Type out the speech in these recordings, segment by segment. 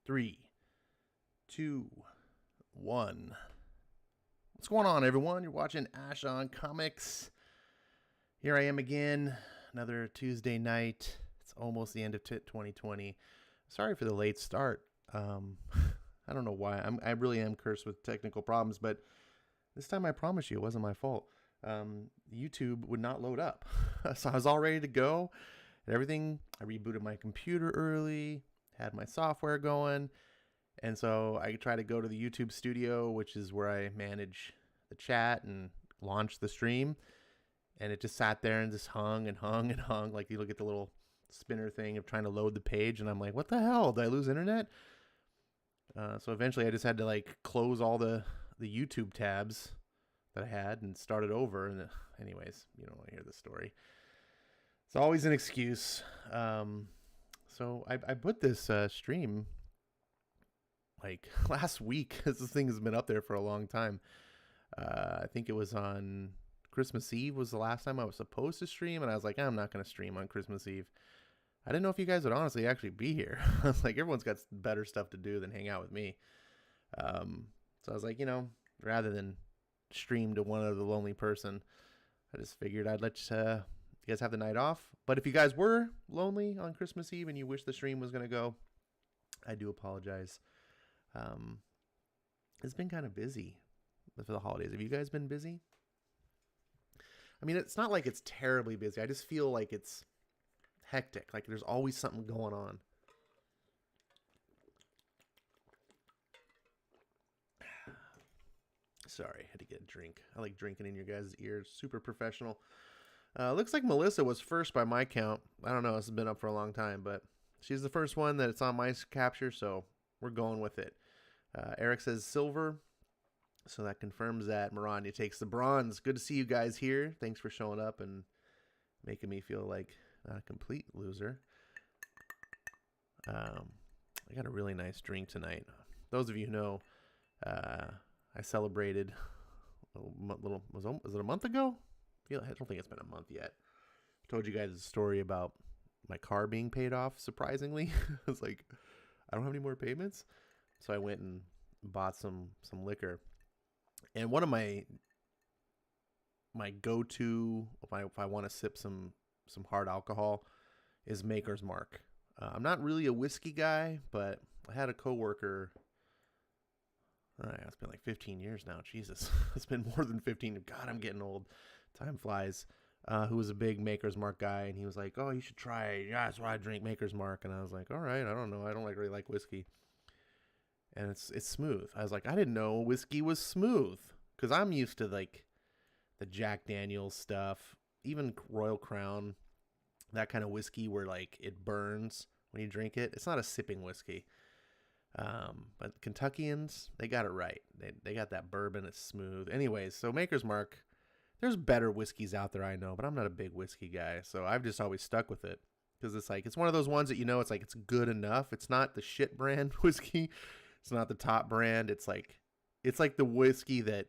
Three, two, one. What's going on, everyone? You're watching Ash on Comics. Here I am again, another Tuesday night. It's almost the end of 2020. Sorry for the late start. I don't know why. I really am cursed with technical problems, but this time I promise you it wasn't my fault. YouTube would not load up. So I was all ready to go and everything. I rebooted my computer early, had my software going, and so I tried to go to the YouTube studio, which is where I manage the chat and launch the stream, and it just sat there and just hung and hung and hung. Like, you look at the little spinner thing of trying to load the page, and I'm like, what the hell? Did I lose internet? So eventually I just had to like close all the YouTube tabs that I had and start it over. And anyways, you don't want to hear the story. It's always an excuse. So I put this stream like last week, because this thing has been up there for a long time. I think it was on Christmas Eve was the last time I was supposed to stream, and I was like, I'm not going to stream on Christmas Eve. I didn't know if you guys would honestly actually be here. I was like, everyone's got better stuff to do than hang out with me. So I was like, rather than stream to one other lonely person, I just figured I'd let you guys have the night off. But if you guys were lonely on Christmas Eve and you wish the stream was going to go, I do apologize. It's been kind of busy for the holidays. Have you guys been busy? I mean, it's not like it's terribly busy. I just feel like it's hectic. Like there's always something going on. Sorry, I had to get a drink. I like drinking in your guys' ears. Super professional. Looks like Melissa was first by my count. I don't know. This has been up for a long time, but she's the first one that it's on my capture, so we're going with it. Eric says silver, so that confirms that Miranda takes the bronze. Good to see you guys here. Thanks for showing up and making me feel like not a complete loser. I got a really nice drink tonight. Those of you who know, I celebrated was it a month ago? I don't think it's been a month yet. I told you guys a story about my car being paid off, surprisingly. I was like, I don't have any more payments. So I went and bought some liquor. And one of my go-to, if I want to sip some hard alcohol, is Maker's Mark. I'm not really a whiskey guy, but I had a coworker. It's been like 15 years now. Jesus, it's been more than 15. God, I'm getting old. Time flies. Who was a big Maker's Mark guy, and he was like, "Oh, you should try it. Yeah, that's why I drink Maker's Mark." And I was like, "All right, I don't know. I don't really like whiskey." And it's smooth. I was like, I didn't know whiskey was smooth, because I'm used to like the Jack Daniel's stuff, even Royal Crown, that kind of whiskey where like it burns when you drink it. It's not a sipping whiskey. But Kentuckians, they got it right. They got that bourbon. It's smooth. Anyways, so Maker's Mark, there's better whiskeys out there, I know, but I'm not a big whiskey guy, so I've just always stuck with it because it's like it's one of those ones that it's like it's good enough. It's not the shit brand whiskey. It's not the top brand. It's like the whiskey that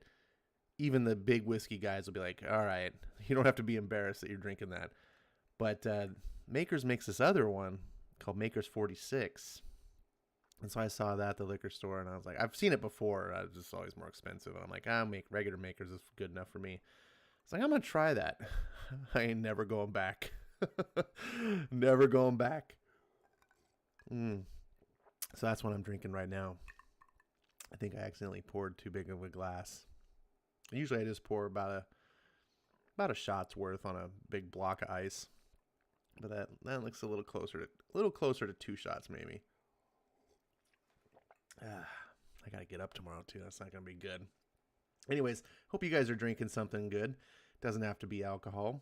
even the big whiskey guys will be like, all right, you don't have to be embarrassed that you're drinking that. But Maker's makes this other one called Maker's 46. And so I saw that at the liquor store, and I was like, I've seen it before. It's just always more expensive. And I'm like, I'll make regular Maker's is good enough for me. It's like, I'm going to try that. I ain't never going back. Never going back. So that's what I'm drinking right now. I think I accidentally poured too big of a glass. Usually I just pour about a shot's worth on a big block of ice. But that looks a little closer to 2 shots maybe. I got to get up tomorrow too. That's not going to be good. Anyways, hope you guys are drinking something good. Doesn't have to be alcohol.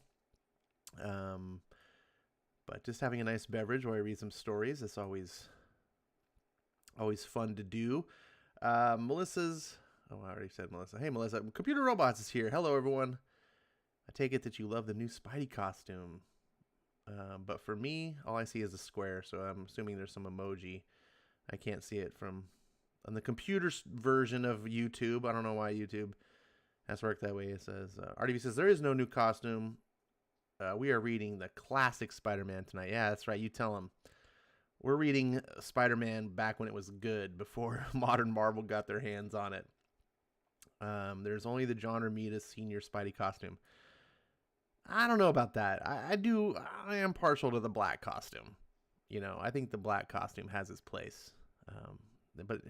But just having a nice beverage while I read some stories. It's always fun to do. Melissa's... Oh, I already said Melissa. Hey, Melissa. Computer Robots is here. Hello, everyone. I take it that you love the new Spidey costume. But for me, all I see is a square, so I'm assuming there's some emoji. I can't see it on the computer version of YouTube. I don't know why YouTube has worked that way. It says, RDV says, there is no new costume. We are reading the classic Spider-Man tonight. Yeah, that's right. You tell him. We're reading Spider-Man back when it was good, before modern Marvel got their hands on it. There's only the John Romita Senior Spidey costume. I don't know about that. I am partial to the black costume. I think the black costume has its place. But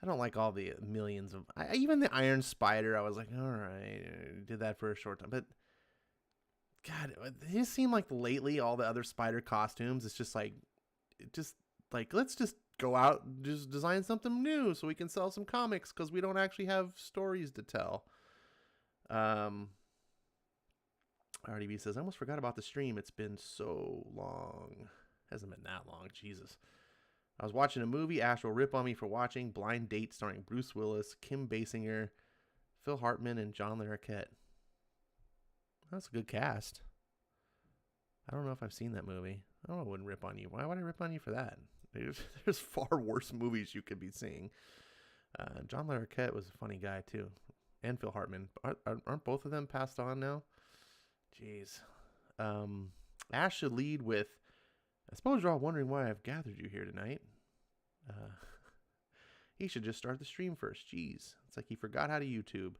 I don't like all the millions of... even the Iron Spider, I was like, all right, did that for a short time. But, God, it just seemed like lately all the other Spider costumes, it's just like, let's just go out and just design something new so we can sell some comics because we don't actually have stories to tell. RDB says, I almost forgot about the stream. It's been so long. Hasn't been that long. Jesus. I was watching a movie. Ash will rip on me for watching. Blind Date starring Bruce Willis, Kim Basinger, Phil Hartman, and John Larroquette. That's a good cast. I don't know if I've seen that movie. I wouldn't rip on you. Why would I rip on you for that? There's far worse movies you could be seeing. John Larroquette was a funny guy, too. and Phil Hartman. Aren't both of them passed on now? Jeez. Ash should lead with, I suppose you're all wondering why I've gathered you here tonight. He should just start the stream first. Jeez. It's like he forgot how to YouTube,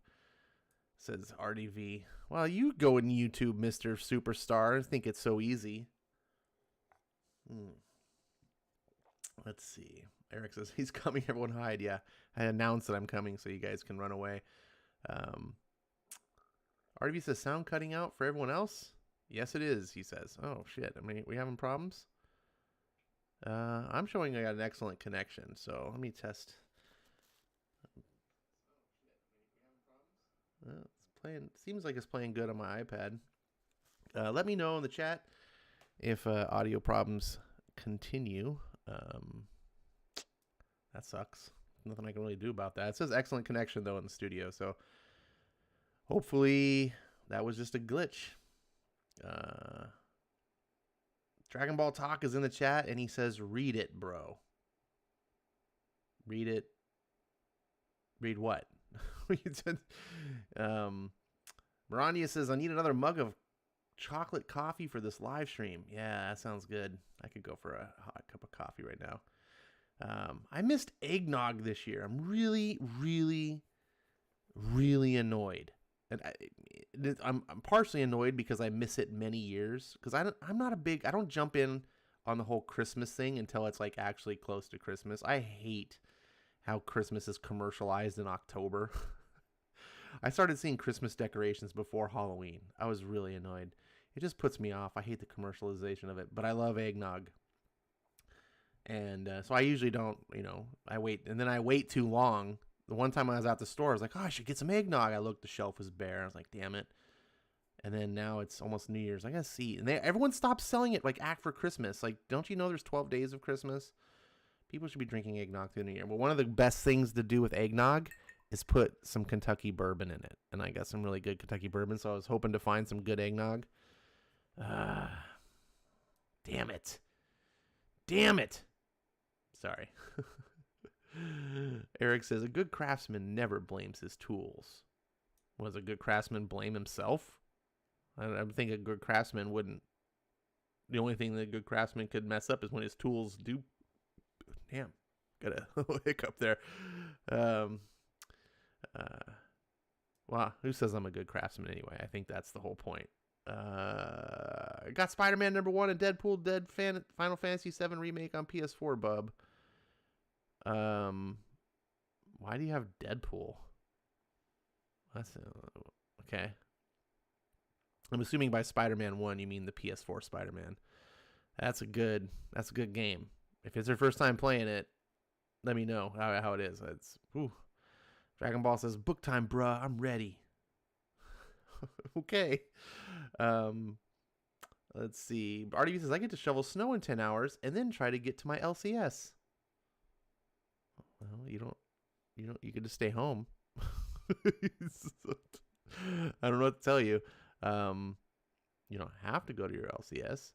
says RDV. Well, you go and YouTube, Mr. Superstar. I think it's so easy. Let's see. Eric says, he's coming. Everyone hide. Yeah, I announced that I'm coming so you guys can run away. RDV says, sound cutting out for everyone else? Yes, it is, he says. Oh, shit. I mean, we having problems? I'm showing I got an excellent connection, so let me test. It's playing. Seems like it's playing good on my iPad. Let me know in the chat if audio problems continue. That sucks. Nothing I can really do about that. It says excellent connection though in the studio, so hopefully that was just a glitch. Dragon Ball Talk is in the chat and he says, "Read it, bro." Read it. Read what? Mirania says, I need another mug of chocolate coffee for this live stream. Yeah, that sounds good. I could go for a hot cup of coffee right now. I missed eggnog this year. I'm really, really, really annoyed. And I'm partially annoyed because I miss it many years. Because I don't jump in on the whole Christmas thing until it's like actually close to Christmas. I hate how Christmas is commercialized in October. I started seeing Christmas decorations before Halloween. I was really annoyed. It just puts me off. I hate the commercialization of it, but I love eggnog. And so I usually don't, I wait. And then I wait too long. The one time I was at the store, I was like, oh, I should get some eggnog. I looked, the shelf was bare. I was like, damn it. And then now it's almost New Year's. I gotta see. And everyone stopped selling it like act for Christmas. Like, don't you know there's 12 days of Christmas? People should be drinking eggnog through the New Year. But one of the best things to do with eggnog is put some Kentucky bourbon in it. And I got some really good Kentucky bourbon, so I was hoping to find some good eggnog. Damn it. Damn it. Sorry. Eric says, a good craftsman never blames his tools. Was a good craftsman blame himself? I think a good craftsman wouldn't. The only thing that a good craftsman could mess up is when his tools do. Damn. Got a little hiccup there. Well, who says I'm a good craftsman anyway? I think that's the whole point. Got Spider-Man #1 and Deadpool Dead Final Fantasy VII Remake on PS4, bub. Why do you have Deadpool? That's okay. I'm assuming by Spider-Man 1 you mean the PS4 Spider-Man. That's a good game. If it's your first time playing it, let me know how it is. It's Dragon Ball says, book time, bruh. I'm ready. Okay. Let's see. RDV says, I get to shovel snow in 10 hours and then try to get to my LCS. Well, you could just stay home. I don't know what to tell you. You don't have to go to your LCS.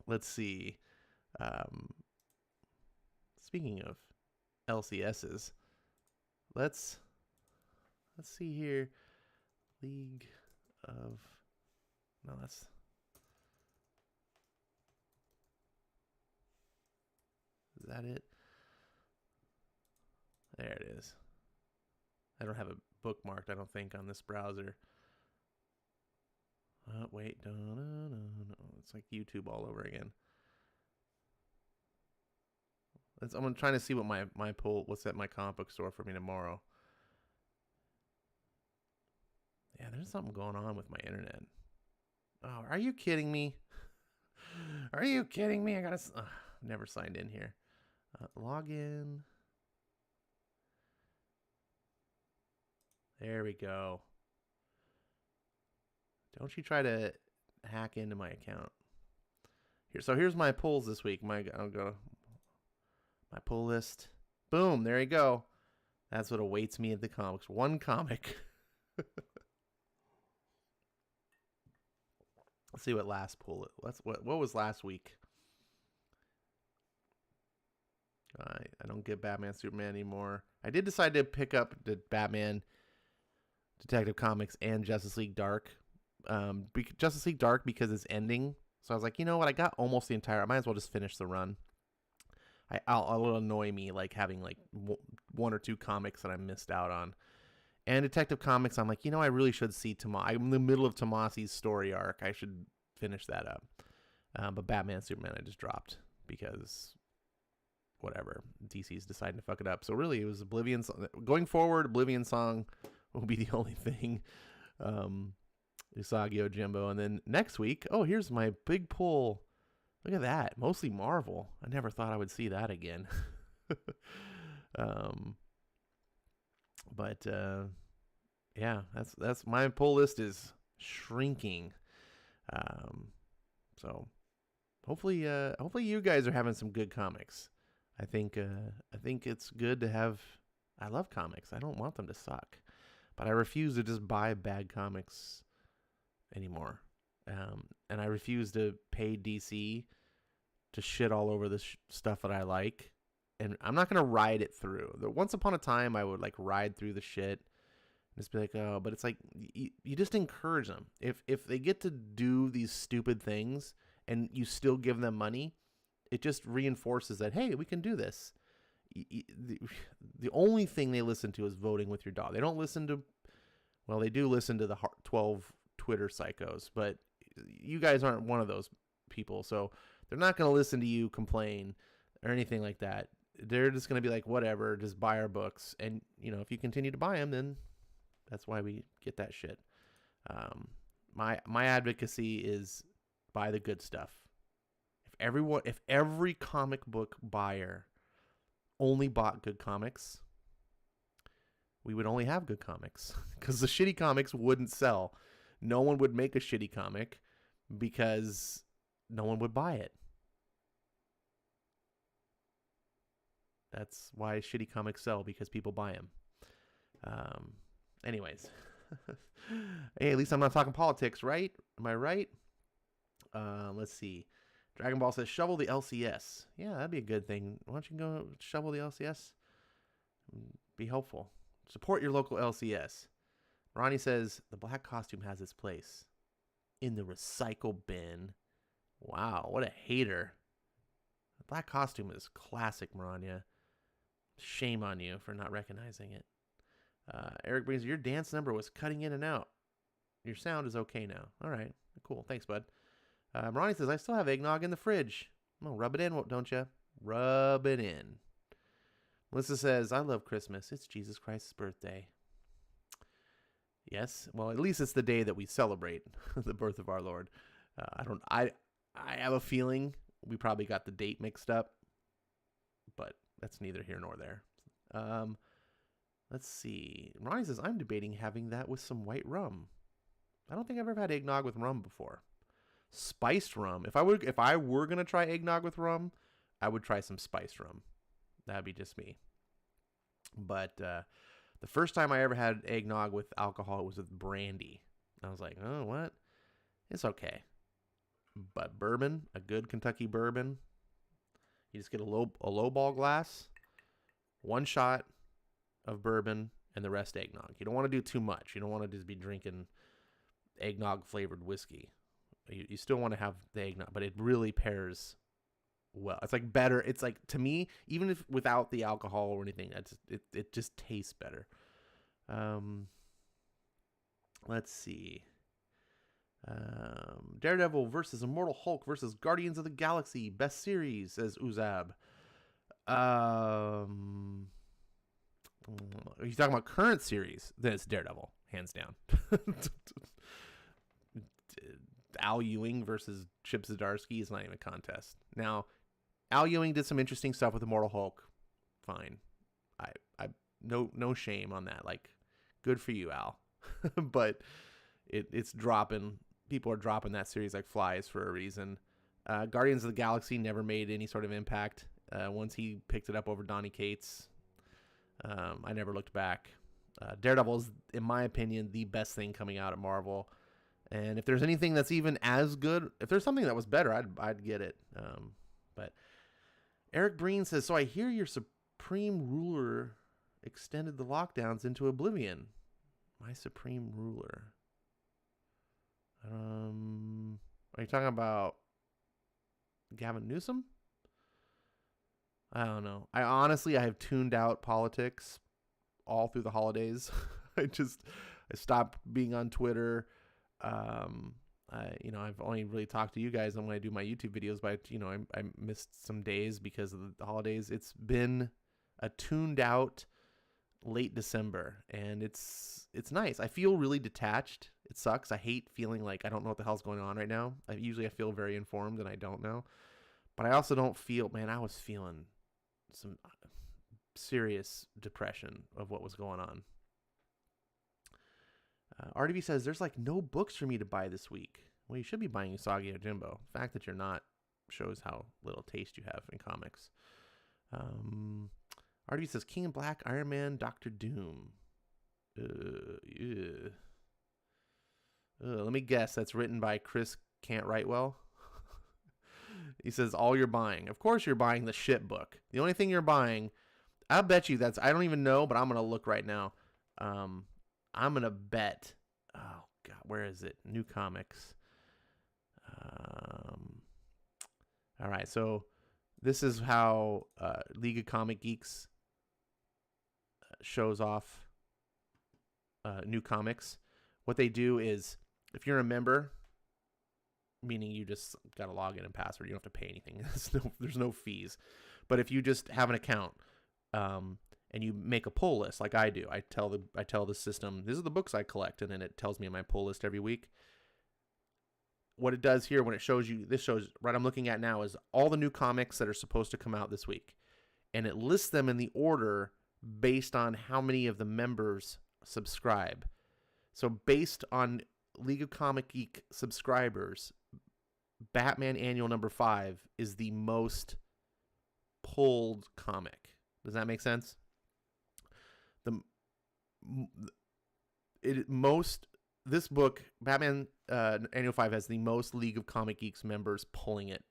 Let's see. Speaking of LCSs, let's see here. League of is that it? There it is. I don't have it bookmarked, I don't think, on this browser. Wait, no. It's like YouTube all over again. I'm trying to see what my pull. What's at my comic book store for me tomorrow? Yeah, there's something going on with my internet. Oh, are you kidding me? Are you kidding me? I gotta. Never signed in here. Log in. There we go. Don't you try to hack into my account. Here's my pulls this week. I'll go my pull list. Boom, there you go. That's what awaits me at the comics. One comic. Let's see what last pull it. What was last week? I don't get Batman, Superman anymore. I did decide to pick up the Batman, Detective Comics, and Justice League Dark. Justice League Dark because it's ending. So I was like, you know what? I got almost the entire. I might as well just finish the run. It'll annoy me like having like one or two comics that I missed out on. And Detective Comics, I'm like, you know, I really should see I'm in the middle of Tomasi's story arc. I should finish that up. But Batman, Superman, I just dropped because whatever. DC's deciding to fuck it up. So really, it was Oblivion. Going forward, Oblivion Song will be the only thing. Usagi Ojimbo. And then next week, here's my big pull. Look at that. Mostly Marvel. I never thought I would see that again. Yeah, that's my pull list is shrinking. So hopefully you guys are having some good comics. I think it's good to have. I love comics. I don't want them to suck, but I refuse to just buy bad comics anymore. And I refuse to pay DC to shit all over the stuff that I like. And I'm not going to ride it through. Once upon a time, I would like ride through the shit and just be like, oh, but it's like, you just encourage them. If they get to do these stupid things and you still give them money, it just reinforces that, hey, we can do this. The only thing they listen to is voting with your dog. They don't listen to, well, they do listen to the 12 Twitter psychos, but you guys aren't one of those people. So they're not going to listen to you complain or anything like that. They're just going to be like, whatever, just buy our books. And, you know, if you continue to buy them, then that's why we get that shit. My advocacy is buy the good stuff. If every comic book buyer only bought good comics, we would only have good comics because the shitty comics wouldn't sell. No one would make a shitty comic because no one would buy it. That's why shitty comics sell, because people buy them. Anyways. Hey, at least I'm not talking politics, right? Am I right? Let's see. Dragon Ball says, shovel the LCS. Yeah, that'd be a good thing. Why don't you go shovel the LCS? Be helpful. Support your local LCS. Ronnie says, the black costume has its place in the recycle bin. Wow, what a hater. The black costume is classic, Maranya. Shame on you for not recognizing it. Eric brings, your dance number was cutting in and out. Your sound is okay now. All right, cool. Thanks, bud. Ronnie says, I still have eggnog in the fridge. Oh, rub it in, don't you? Rub it in. Melissa says, I love Christmas. It's Jesus Christ's birthday. Yes, well, at least it's the day that we celebrate the birth of our Lord. I have a feeling we probably got the date mixed up, but that's neither here nor there. Let's see. Ronnie says, I'm debating having that with some white rum. I don't think I've ever had eggnog with rum before. Spiced rum. If I were going to try eggnog with rum, I would try some spiced rum. That'd be just me. But the first time I ever had eggnog with alcohol, it was with brandy. I was like, oh, what? It's okay. But bourbon, a good Kentucky bourbon, you just get a low ball glass, one shot of bourbon, and the rest eggnog. You don't want to do too much. You don't want to just be drinking eggnog flavored whiskey. You still want to have the eggnog, but it really pairs well. It's like better. It's like, to me, even if without the alcohol or anything, it just tastes better. Let's see. Daredevil versus Immortal Hulk versus Guardians of the Galaxy. Best series, says Uzab. Are you talking about current series? Then it's Daredevil, hands down. Al Ewing versus Chip Zdarsky is not even a contest. Now, Al Ewing did some interesting stuff with Immortal Hulk. Fine. I no shame on that. Like, good for you, Al. But it's dropping. People are dropping that series like flies for a reason. Guardians of the Galaxy never made any sort of impact. Once he picked it up over Donny Cates, I never looked back. Daredevil is, in my opinion, the best thing coming out of Marvel. And if there's anything that's even as good, if there's something that was better, I'd get it. But Eric Breen says, so I hear you're supreme ruler extended the lockdowns into oblivion. My supreme ruler. Are you talking about Gavin Newsom? I don't know. I have tuned out politics all through the holidays. I stopped being on Twitter. I've only really talked to you guys when I do my YouTube videos, but I missed some days because of the holidays. It's been a tuned out late December, and it's nice. I feel really detached. It sucks. I hate feeling like I don't know what the hell's going on right now. I feel very informed, and I don't know. But I also don't feel, man, I was feeling some serious depression of what was going on. RDV says, there's like no books for me to buy this week. Well, you should be buying Usagi Yojimbo. The fact that you're not shows how little taste you have in comics. RDV says, King in Black, Iron Man, Doctor Doom. Let me guess, that's written by Chris Can't Write Well. He says, all you're buying. Of course you're buying the shit book. The only thing you're buying, I'll bet you I don't even know, but I'm going to look right now. I'm going to bet. Oh, God, where is it? New Comics. All right, so this is how League of Comic Geeks shows off New Comics. What they do is, if you're a member, meaning you just got to log in and password, you don't have to pay anything. There's no fees. But if you just have an account, and you make a pull list like I do, I tell the system, these are the books I collect, and then it tells me in my pull list every week. What it does here, when it shows you, this shows what I'm looking at now is all the new comics that are supposed to come out this week, and it lists them in the order based on how many of the members subscribe. So based on League of Comic Geek subscribers, Batman Annual number 5 is the most pulled comic. Does that make sense? This book, Batman Annual 5, has the most League of Comic Geeks members pulling it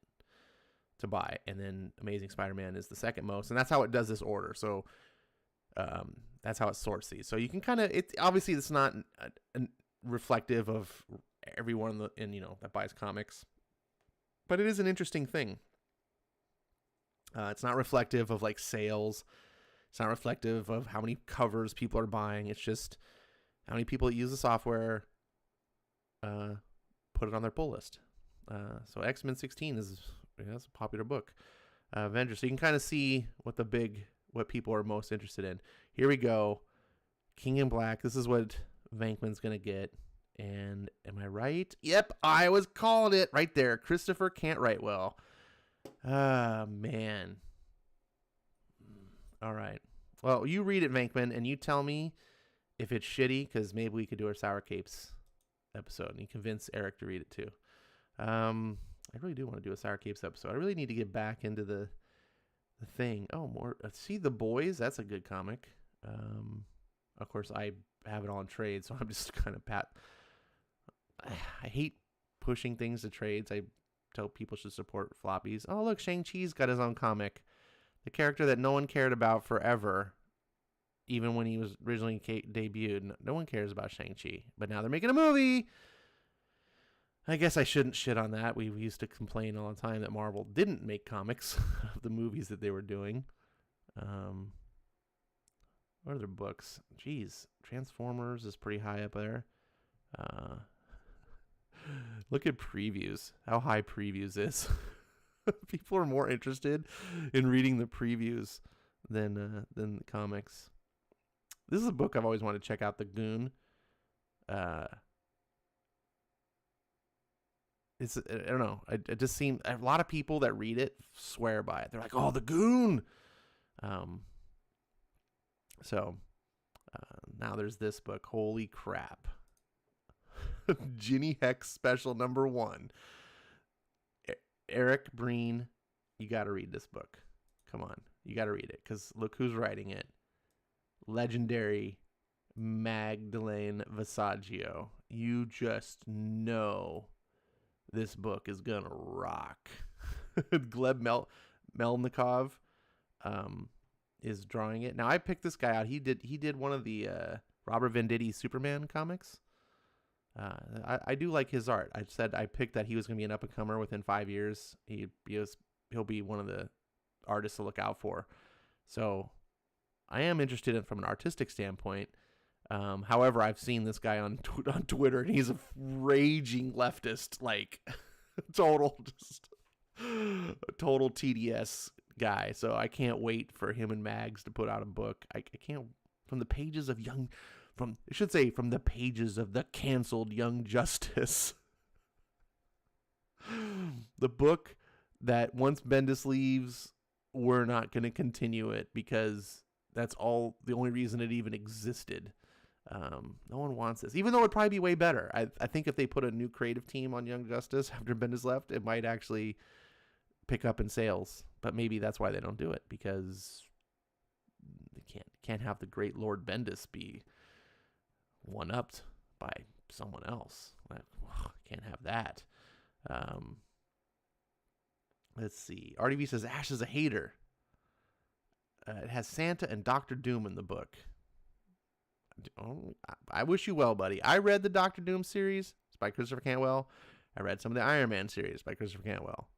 to buy, and then Amazing Spider-Man is the second most, and that's how it does this order. So that's how it sorts these. So you can kind of, obviously it's not reflective of everyone that buys comics, but it is an interesting thing. It's not reflective of like sales. It's not reflective of how many covers people are buying. It's just how many people that use the software put it on their pull list. So X-Men 16 is a popular book. Avengers. So you can kind of see what people are most interested in. Here we go. King in Black. This is what Venkman's going to get. And am I right? Yep, I was calling it right there. Christopher Can't Write Well. Man. All right. Well, you read it, Venkman, and you tell me if it's shitty, because maybe we could do our Sour Capes episode, and you convince Eric to read it too. I really do want to do a Sour Capes episode. I really need to get back into the thing. Oh, more. See The Boys. That's a good comic. Of course, I have it all in trade, so I'm just kind of I hate pushing things to trades. I tell people should support floppies. Oh, look, Shang-Chi's got his own comic. The character that no one cared about forever, even when he was originally debuted. No one cares about Shang-Chi. But now they're making a movie. I guess I shouldn't shit on that. We used to complain all the time that Marvel didn't make comics of the movies that they were doing. What are their books? Jeez, Transformers is pretty high up there. Look at previews. How high previews is. People are more interested in reading the previews than the comics. This is a book I've always wanted to check out, The Goon. It's, I don't know. It just seems a lot of people that read it swear by it. They're like, "Oh, The Goon." So now there's this book. Holy crap! Ginny Hex Special number 1. Eric Breen, you got to read this book. Come on, you got to read it, because look who's writing it. Legendary Magdalene Visaggio. You just know this book is gonna rock. Gleb Melnikov. is drawing it. Now I picked this guy out. He did one of the Robert Venditti Superman comics. I do like his art. I said I picked that he was going to be an up and comer within 5 years. He'll be one of the artists to look out for. So I am interested in from an artistic standpoint. However, I've seen this guy on Twitter, and he's a raging leftist, like total TDS guy. So I can't wait for him and Mags to put out a book. I can't from the pages of from the pages of the canceled Young Justice. The book that once Bendis leaves, we're not going to continue it because that's the only reason it even existed. No one wants this, even though it'd probably be way better. I think if they put a new creative team on Young Justice after Bendis left, it might actually pick up in sales. But maybe that's why they don't do it, because they can't have the great Lord Bendis be one-upped by someone else. Can't have that. Let's see. RDV says Ash is a hater. It has Santa and Doctor Doom in the book. I wish you well, buddy. I read the Doctor Doom series. It's by Christopher Cantwell. I read some of the Iron Man series by Christopher Cantwell.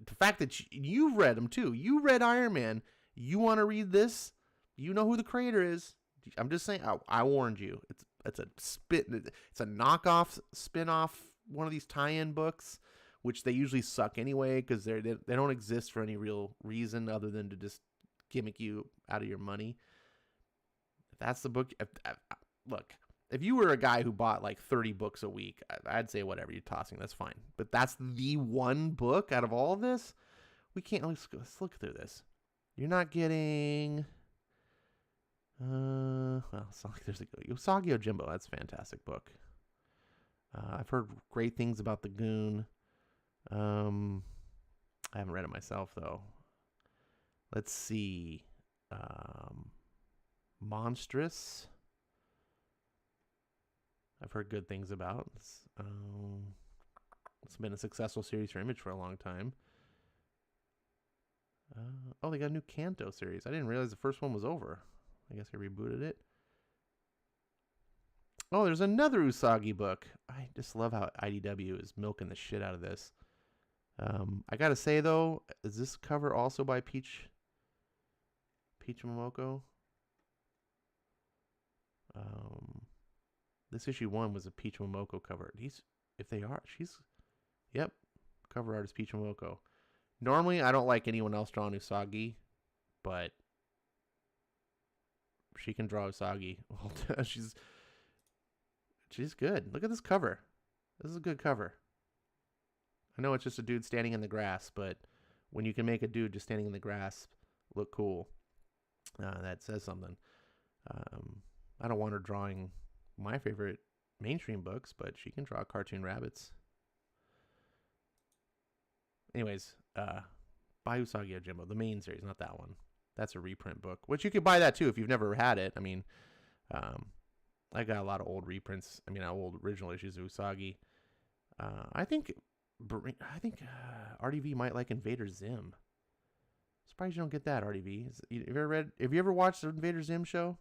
The fact that you read them too. You read Iron Man. You want to read this? You know who the creator is. I'm just saying. I warned you. It's a knockoff spin-off, one of these tie-in books, which they usually suck anyway because they don't exist for any real reason other than to just gimmick you out of your money. If that's the book, look, if you were a guy who bought like 30 books a week, I'd say whatever you're tossing, that's fine. But that's the one book out of all of this. We can't. Let's look through this. You're not getting. Well, it's not like there's a Usagi Yojimbo. That's a fantastic book. I've heard great things about the Goon. I haven't read it myself though. Let's see. Monstrous. I've heard good things about. It's been a successful series for Image for a long time. They got a new Kanto series. I didn't realize the first one was over. I guess I rebooted it. Oh, there's another Usagi book. I just love how IDW is milking the shit out of this. I gotta say though, is this cover also by Peach Momoko? This issue 1 was a Peach Momoko cover. Yep, cover artist Peach Momoko. Normally, I don't like anyone else drawing Usagi, but she can draw Usagi. She's good. Look at this cover. This is a good cover. I know it's just a dude standing in the grass, but when you can make a dude just standing in the grass look cool, that says something. I don't want her drawing my favorite mainstream books, but she can draw cartoon rabbits. Anyways, buy Usagi Yojimbo, the main series, not that one. That's a reprint book, which you could buy that too if you've never had it. I mean, I got a lot of old reprints. I mean, old original issues of Usagi. I think RDV might like Invader Zim. Surprised you don't get that, RDV. Have you ever watched the Invader Zim show?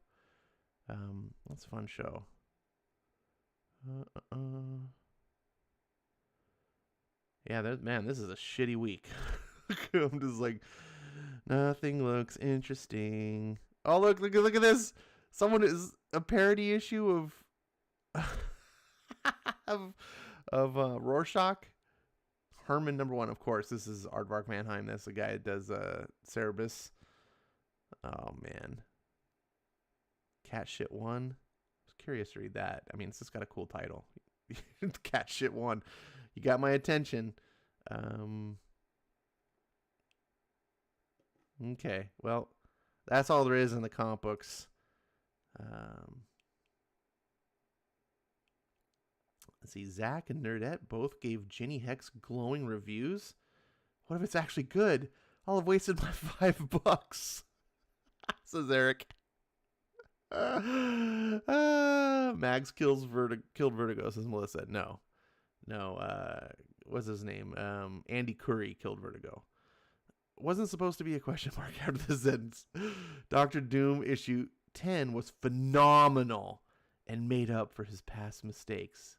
That's a fun show. Yeah, this is a shitty week. I'm just like, nothing looks interesting. Oh, look at this. Someone is a parody issue of Rorschach. Herman #1, of course. This is Aardvark Mannheim. That's the guy that does Cerebus. Oh man. Cat Shit 1. I was curious to read that. I mean, it's just got a cool title. Cat Shit 1. You got my attention. Okay. Well, that's all there is in the comic books. Let's see. Zach and Nerdette both gave Ginny Hex glowing reviews. What if it's actually good? I'll have wasted my $5. Says Eric. Mags killed Vertigo, says Melissa. No. What's his name? Andy Curry killed Vertigo. wasn't supposed to be a question mark after the sentence. Doctor Doom issue 10 was phenomenal and made up for his past mistakes.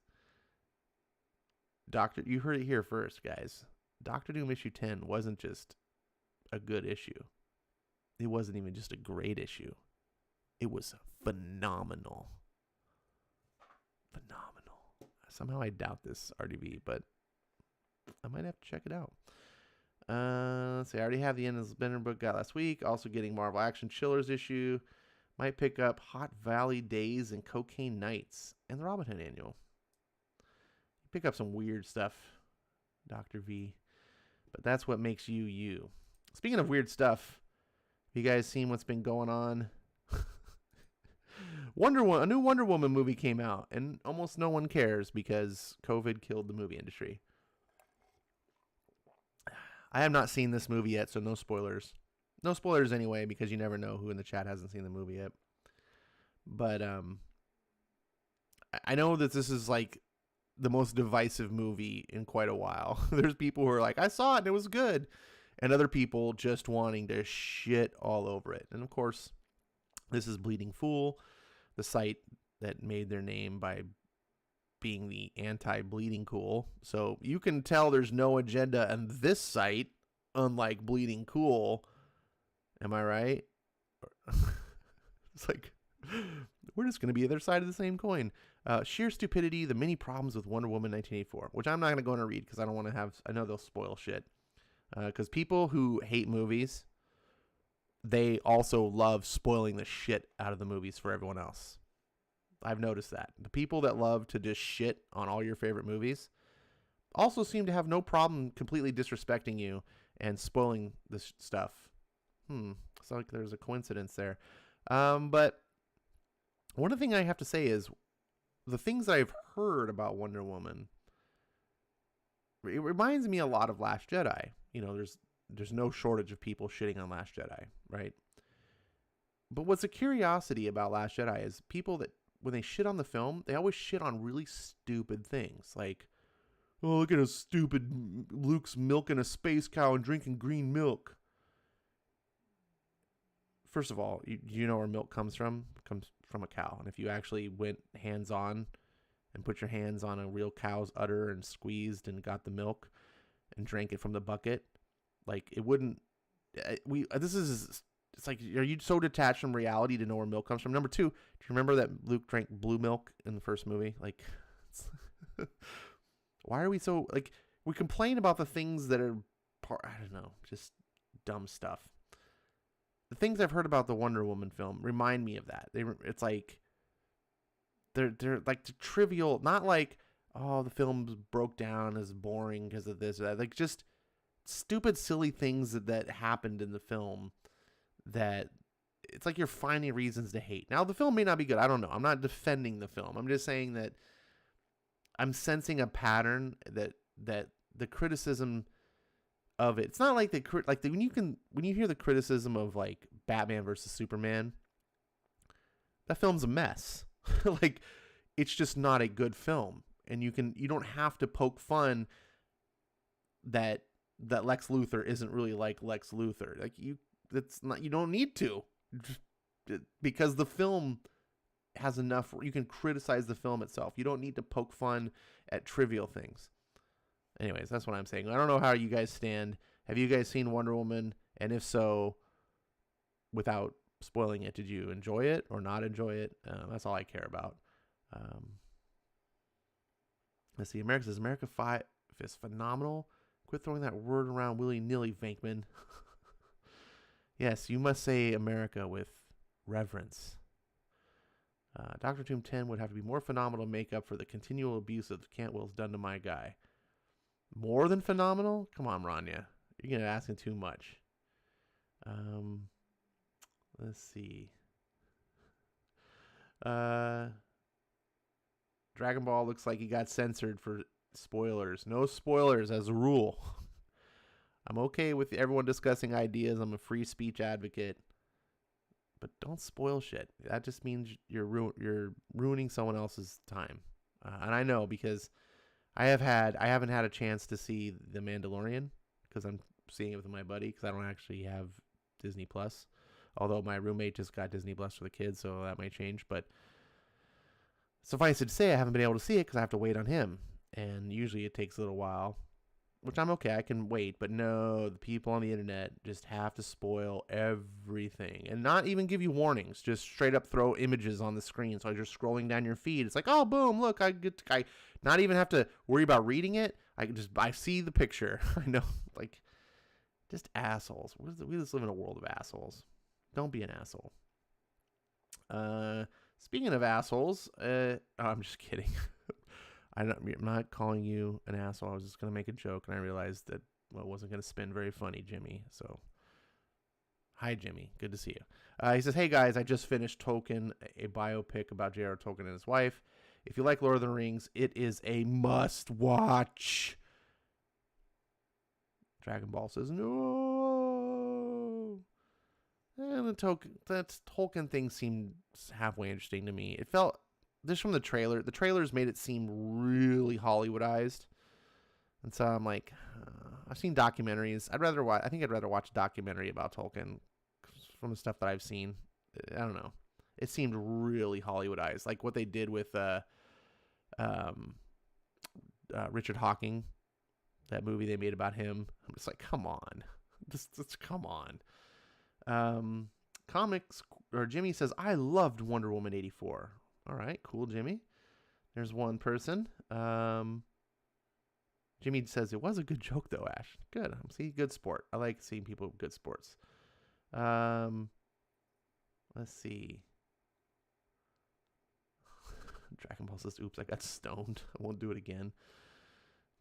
You heard it here first, guys. Doctor Doom issue 10 wasn't just a good issue. It wasn't even just a great issue. It was phenomenal. Phenomenal. Somehow I doubt this RDV, but I might have to check it out. Let's see. I already have the end of the Spinner book got last week. Also getting Marvel Action Chillers issue. Might pick up Hot Valley Days and Cocaine Nights and the Robin Hood Annual. Pick up some weird stuff, Dr. V. But that's what makes you you. Speaking of weird stuff, have you guys seen what's been going on? A new Wonder Woman movie came out, and almost no one cares because COVID killed the movie industry. I have not seen this movie yet, so no spoilers. No spoilers anyway, because you never know who in the chat hasn't seen the movie yet. But I know that this is like the most divisive movie in quite a while. There's people who are like, I saw it and it was good. And other people just wanting to shit all over it. And of course, this is Bleeding Fool, the site that made their name by being the anti-Bleeding Cool. So you can tell there's no agenda on this site, unlike Bleeding Cool. Am I right? It's like, we're just going to be the other side of the same coin. Sheer Stupidity, The Many Problems with Wonder Woman 1984, which I'm not going to go in and read because I don't want to have, I know they'll spoil shit. Because people who hate movies, they also love spoiling the shit out of the movies for everyone else. I've noticed that. The people that love to just shit on all your favorite movies also seem to have no problem completely disrespecting you and spoiling this stuff. It's like there's a coincidence there. But one thing I have to say is the things I've heard about Wonder Woman, it reminds me a lot of Last Jedi. You know, there's no shortage of people shitting on Last Jedi, right? But what's a curiosity about Last Jedi is people that, when they shit on the film, they always shit on really stupid things. Like, oh, look at a stupid Luke's milking a space cow and drinking green milk. First of all, you know where milk comes from? It comes from a cow. And if you actually went hands-on and put your hands on a real cow's udder and squeezed and got the milk and drank it from the bucket, like, it wouldn't... It's like, are you so detached from reality to know where milk comes from? Number two, do you remember that Luke drank blue milk in the first movie? Like, why are we so... Like, we complain about the things that are... I don't know, just dumb stuff. The things I've heard about the Wonder Woman film remind me of that. It's like they're like the trivial, not like, oh, the film broke down as boring because of this or that. Like, just stupid, silly things that happened in the film that it's like you're finding reasons to hate. Now, the film may not be good. I don't know. I'm not defending the film. I'm just saying that I'm sensing a pattern that the criticism of it. It's not like when you hear the criticism of like Batman versus Superman, that film's a mess. Like, it's just not a good film, and you don't have to poke fun that Lex Luthor isn't really like Lex Luthor. Like, you don't need to, because the film has enough. You can criticize the film itself. You don't need to poke fun at trivial things. Anyways, that's what I'm saying. I don't know how you guys stand. Have you guys seen Wonder Woman? And if so, without spoiling it, did you enjoy it or not enjoy it? That's all I care about. Let's see. America says, America 5 is phenomenal. Quit throwing that word around willy-nilly, Venkman. Yes, you must say America with reverence. Dr. Doom 10 would have to be more phenomenal to make up for the continual abuse of Cantwell's done to my guy. More than phenomenal? Come on, Rania. You're going to ask him too much. Let's see. Dragon Ball looks like he got censored for spoilers. No spoilers as a rule. I'm okay with everyone discussing ideas. I'm a free speech advocate. But don't spoil shit. That just means you're ruining someone else's time. And I know, because I haven't had a chance to see The Mandalorian because I'm seeing it with my buddy because I don't actually have Disney Plus. Although my roommate just got Disney Plus for the kids, so that might change. But suffice it to say, I haven't been able to see it because I have to wait on him. And usually it takes a little while, which I'm okay. I can wait. But no, the people on the internet just have to spoil everything and not even give you warnings. Just straight up throw images on the screen. So as you're scrolling down your feed, it's like, oh, boom, look, I not even have to worry about reading it. I see the picture. I know, like, just assholes. We just live in a world of assholes. Don't be an asshole. Speaking of assholes, I'm just kidding. I'm not calling you an asshole. I was just going to make a joke, and I realized that it wasn't going to spin very funny, Jimmy. So, hi, Jimmy. Good to see you. He says, hey, guys, I just finished Tolkien, a biopic about J.R. Tolkien and his wife. If you like Lord of the Rings, it is a must-watch. Dragon Ball says, no. And that Tolkien thing seemed halfway interesting to me. It felt... Just from the trailers made it seem really Hollywoodized, and so I'm like, I've seen documentaries. I'd rather watch a documentary about Tolkien from the stuff that I've seen. I don't know. It seemed really Hollywoodized, like what they did with Richard Hawking, that movie they made about him. I'm just like, come on, just come on. Comics or Jimmy says, I loved Wonder Woman 84. All right, cool, Jimmy. There's one person. Jimmy says it was a good joke, though, Ash. Good. See, good sport. I like seeing people with good sports. Let's see. Dragon Ball says, oops, I got stoned. I won't do it again.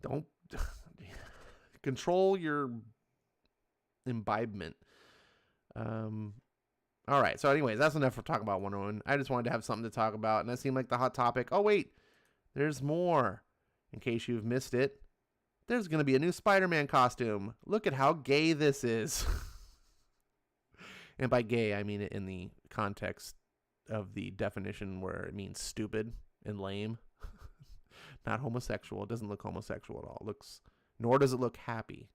Don't control your imbibement. All right, so anyways, that's enough for talking about Wonder Woman. I just wanted to have something to talk about, and that seemed like the hot topic. Oh, wait, there's more. In case you've missed it, there's going to be a new Spider-Man costume. Look at how gay this is. And by gay, I mean it in the context of the definition where it means stupid and lame. Not homosexual. It doesn't look homosexual at all. Nor does it look happy,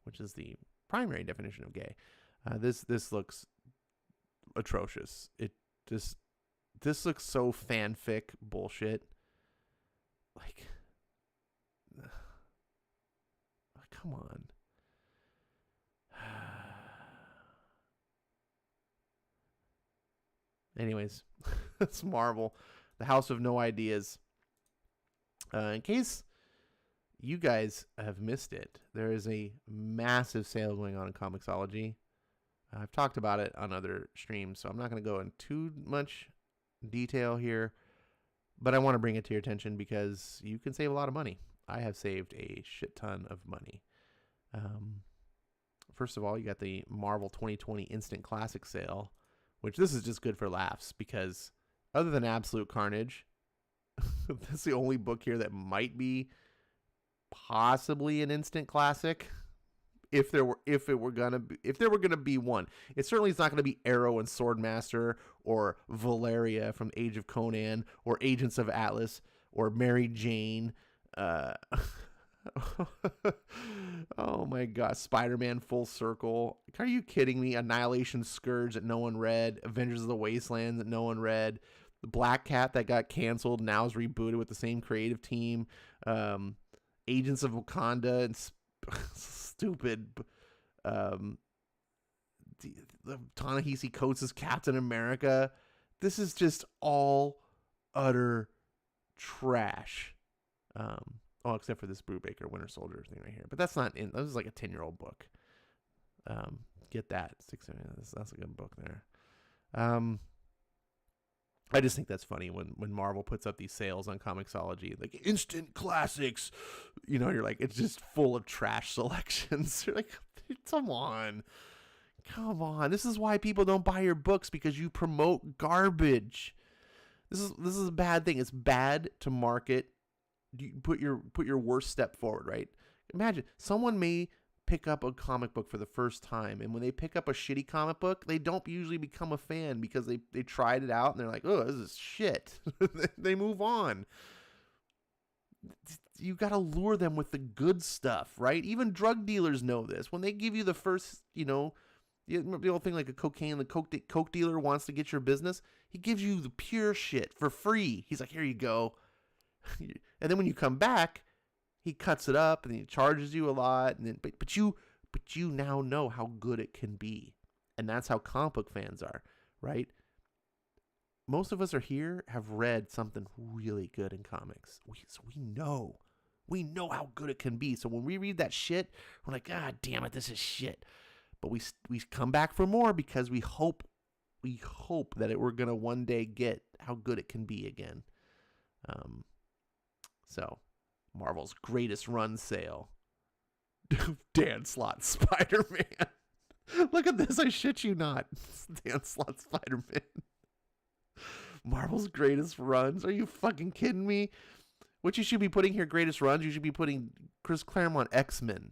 which is the primary definition of gay. This looks atrocious. This looks so fanfic bullshit. Like, come on. Anyways, it's Marvel, the House of No Ideas. In case you guys have missed it, there is a massive sale going on in Comixology. I've talked about it on other streams, so I'm not going to go in too much detail here, but I want to bring it to your attention because you can save a lot of money. I have saved a shit ton of money. First of all, you got the Marvel 2020 Instant Classic sale, which this is just good for laughs because other than Absolute Carnage, that's the only book here that might be possibly an instant classic. If there were gonna be one, it certainly is not gonna be Arrow and Swordmaster or Valeria from Age of Conan or Agents of Atlas or Mary Jane. Oh my God, Spider-Man Full Circle. Are you kidding me? Annihilation Scourge that no one read. Avengers of the Wasteland that no one read. The Black Cat that got canceled now is rebooted with the same creative team. Agents of Wakanda and stupid the Ta-Nehisi Coates' Captain America. This is just all utter trash. Except for this Brubaker Winter Soldier thing right here. But that's not in. This is like a 10-year-old book. Get that. That's a good book there. I just think that's funny when Marvel puts up these sales on Comixology, like instant classics. You know, you're like, it's just full of trash selections. You're like, come on. This is why people don't buy your books, because you promote garbage. This is a bad thing. It's bad to market. You put your worst step forward, right? Imagine someone may pick up a comic book for the first time, and when they pick up a shitty comic book, they don't usually become a fan because they tried it out and they're like, oh, this is shit. They move on. You got to lure them with the good stuff, right? Even drug dealers know this. When they give you the first, the old thing like a cocaine, the coke dealer wants to get your business. He gives you the pure shit for free. He's like, here you go. And then when you come back, he cuts it up and he charges you a lot. And then, but you now know how good it can be. And that's how comic book fans are, right? Most of us are here have read something really good in comics. So we know how good it can be. So when we read that shit, we're like, God damn it, this is shit. But we come back for more because we hope that we're gonna one day get how good it can be again. So Marvel's greatest run sale. Dan Slott Spider-Man. Look at this, I shit you not. Dan Slott Spider-Man. Marvel's greatest runs. Are you fucking kidding me? What you should be putting here, greatest runs, you should be putting Chris Claremont X-Men.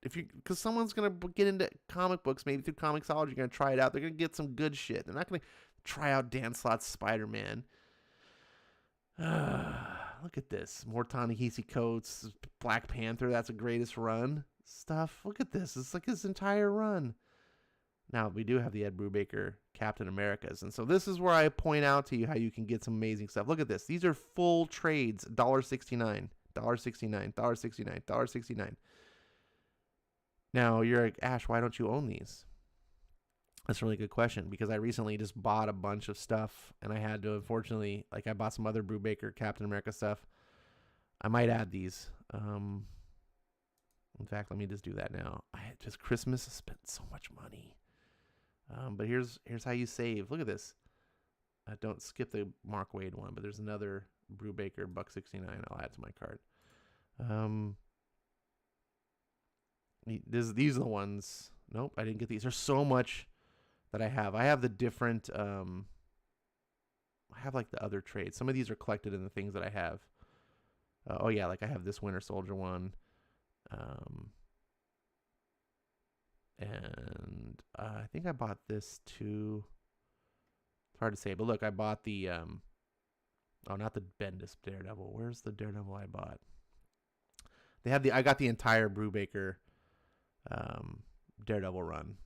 Because someone's going to get into comic books, maybe through Comixology, you're going to try it out. They're going to get some good shit. They're not going to try out Dan Slott's Spider-Man. Look at this. More Ta-Nehisi Coates, Black Panther, that's a greatest run stuff. Look at this. It's like his entire run. Now, we do have the Ed Brubaker Captain Americas. And so this is where I point out to you how you can get some amazing stuff. Look at this. These are full trades. $1.69, $1.69, $1.69, $1.69. Now, you're like, Ash, why don't you own these? That's a really good question because I recently just bought a bunch of stuff and I had to, unfortunately, I bought some other Brubaker Captain America stuff. I might add these. In fact, let me just do that now. Christmas, I spent so much money. But here's how you save. Look at this. Don't skip the Mark Waid one, but there's another Brubaker $1.69 I'll add to my cart. These are the ones. Nope, I didn't get these. There's so much that I have. I have the different. I have the other trades. Some of these are collected in the things that I have. I have this Winter Soldier one. And I think I bought this too. It's hard to say, but look, I bought the not the Bendis Daredevil. Where's the Daredevil I bought? I got the entire Brubaker Daredevil run.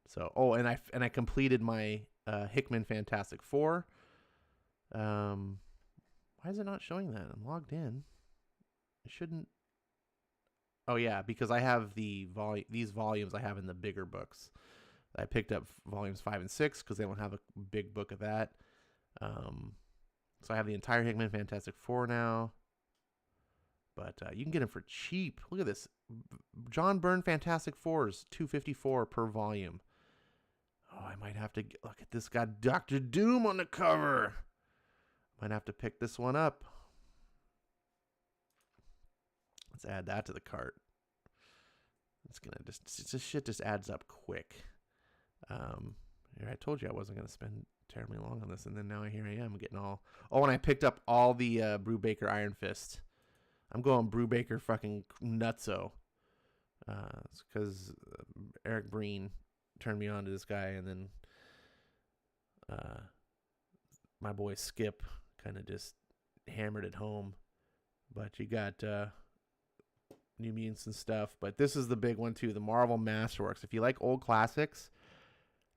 So, and I completed my Hickman Fantastic Four. Why is it not showing that? I'm logged in. It shouldn't. Oh yeah, because I have these volumes I have in the bigger books. I picked up volumes 5 and 6 because they don't have a big book of that. So I have the entire Hickman Fantastic Four now. But you can get them for cheap. Look at this. John Byrne Fantastic Fours, $2.54 per volume. Oh, I might have to look at this. Got Dr. Doom on the cover. Might have to pick this one up. Let's add that to the cart. It's gonna this shit just adds up quick. I told you I wasn't gonna spend terribly long on this, and then now here I am getting all. Oh, and I picked up all the Brubaker Iron Fist. I'm going Brubaker fucking nutso. It's because Eric Breen turned me on to this guy, and then my boy Skip kind of just hammered it home. But you got New Mutants and stuff. But this is the big one too, the Marvel Masterworks. If you like old classics,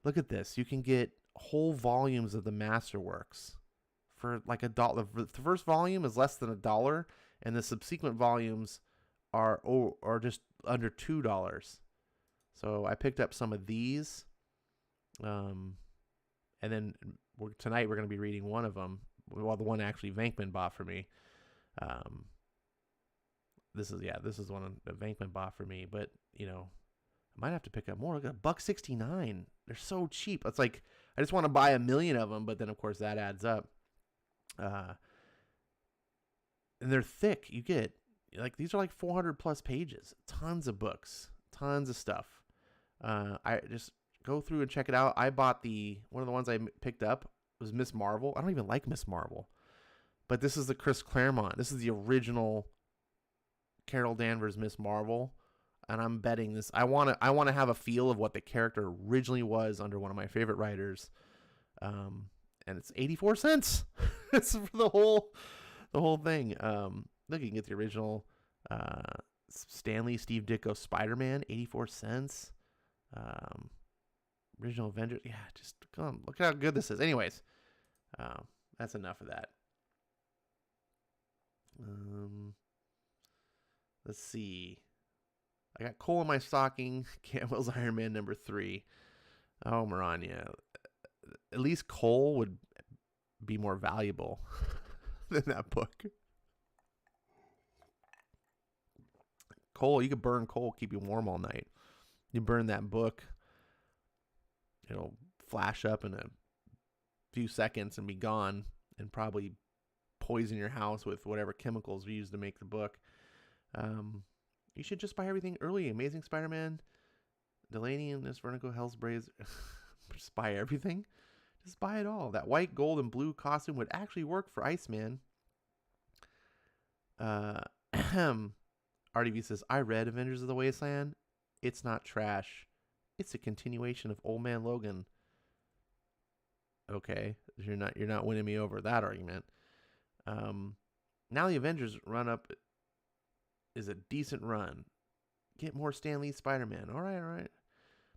look at this. You can get whole volumes of the Masterworks for $1. The first volume is less than $1, and the subsequent volumes are just under $2. So I picked up some of these, and then tonight we're going to be reading one of them. Well, the one actually Venkman bought for me. This is one that Venkman bought for me, but I might have to pick up more. Look at $1.69. They're so cheap. It's like I just want to buy 1 million of them, but then of course that adds up. And they're thick. You get these are 400 plus pages, tons of books, tons of stuff. I just go through and check it out. I bought one of the ones I picked up was Miss Marvel. I don't even like Miss Marvel, but this is the Chris Claremont. This is the original Carol Danvers Miss Marvel, and I'm betting this. I want to have a feel of what the character originally was under one of my favorite writers, and it's 84 cents. It's for the The whole thing. Look, you can get the original Stan Lee, Steve Ditko Spider-Man, 84 cents. Original Avengers. Yeah, just come on. Look how good this is. Anyways, that's enough of that. Let's see. I got Cole in my stocking. Campbell's Iron Man #3. Oh, Maranya. At least Cole would be more valuable than that book. Coal, you could burn coal, keep you warm all night. You burn that book, it'll flash up in a few seconds and be gone, and probably poison your house with whatever chemicals we use to make the book. You should just buy everything early. Amazing Spider-Man, Delaney and this Vertigo Hell's Blaze. Just buy everything. Just buy it all. That white, gold, and blue costume would actually work for Iceman. RDV says, I read Avengers of the Wasteland. It's not trash. It's a continuation of Old Man Logan. Okay, you're not winning me over that argument. Now the Avengers run up is a decent run. Get more Stan Lee Spider-Man. All right.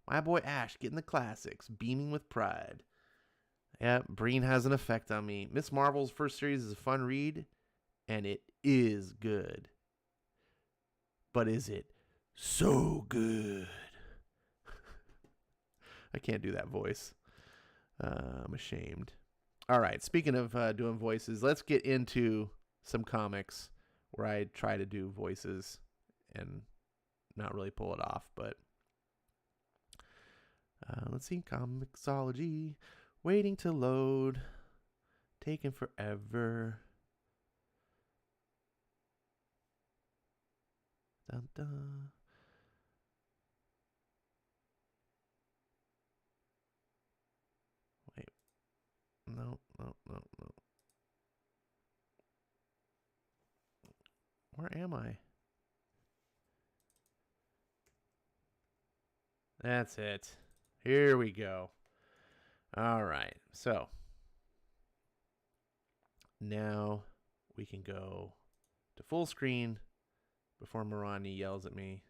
My boy Ash getting the classics, beaming with pride. Yeah, Breen has an effect on me. Miss Marvel's first series is a fun read, and it is good. But is it so good? I can't do that voice. I'm ashamed. All right, speaking of doing voices, let's get into some comics where I try to do voices and not really pull it off. But let's see, Comixology, waiting to load, taking forever. Dun, dun. Wait. No. Where am I? That's it. Here we go. All right. So now we can go to full screen before Marani yells at me.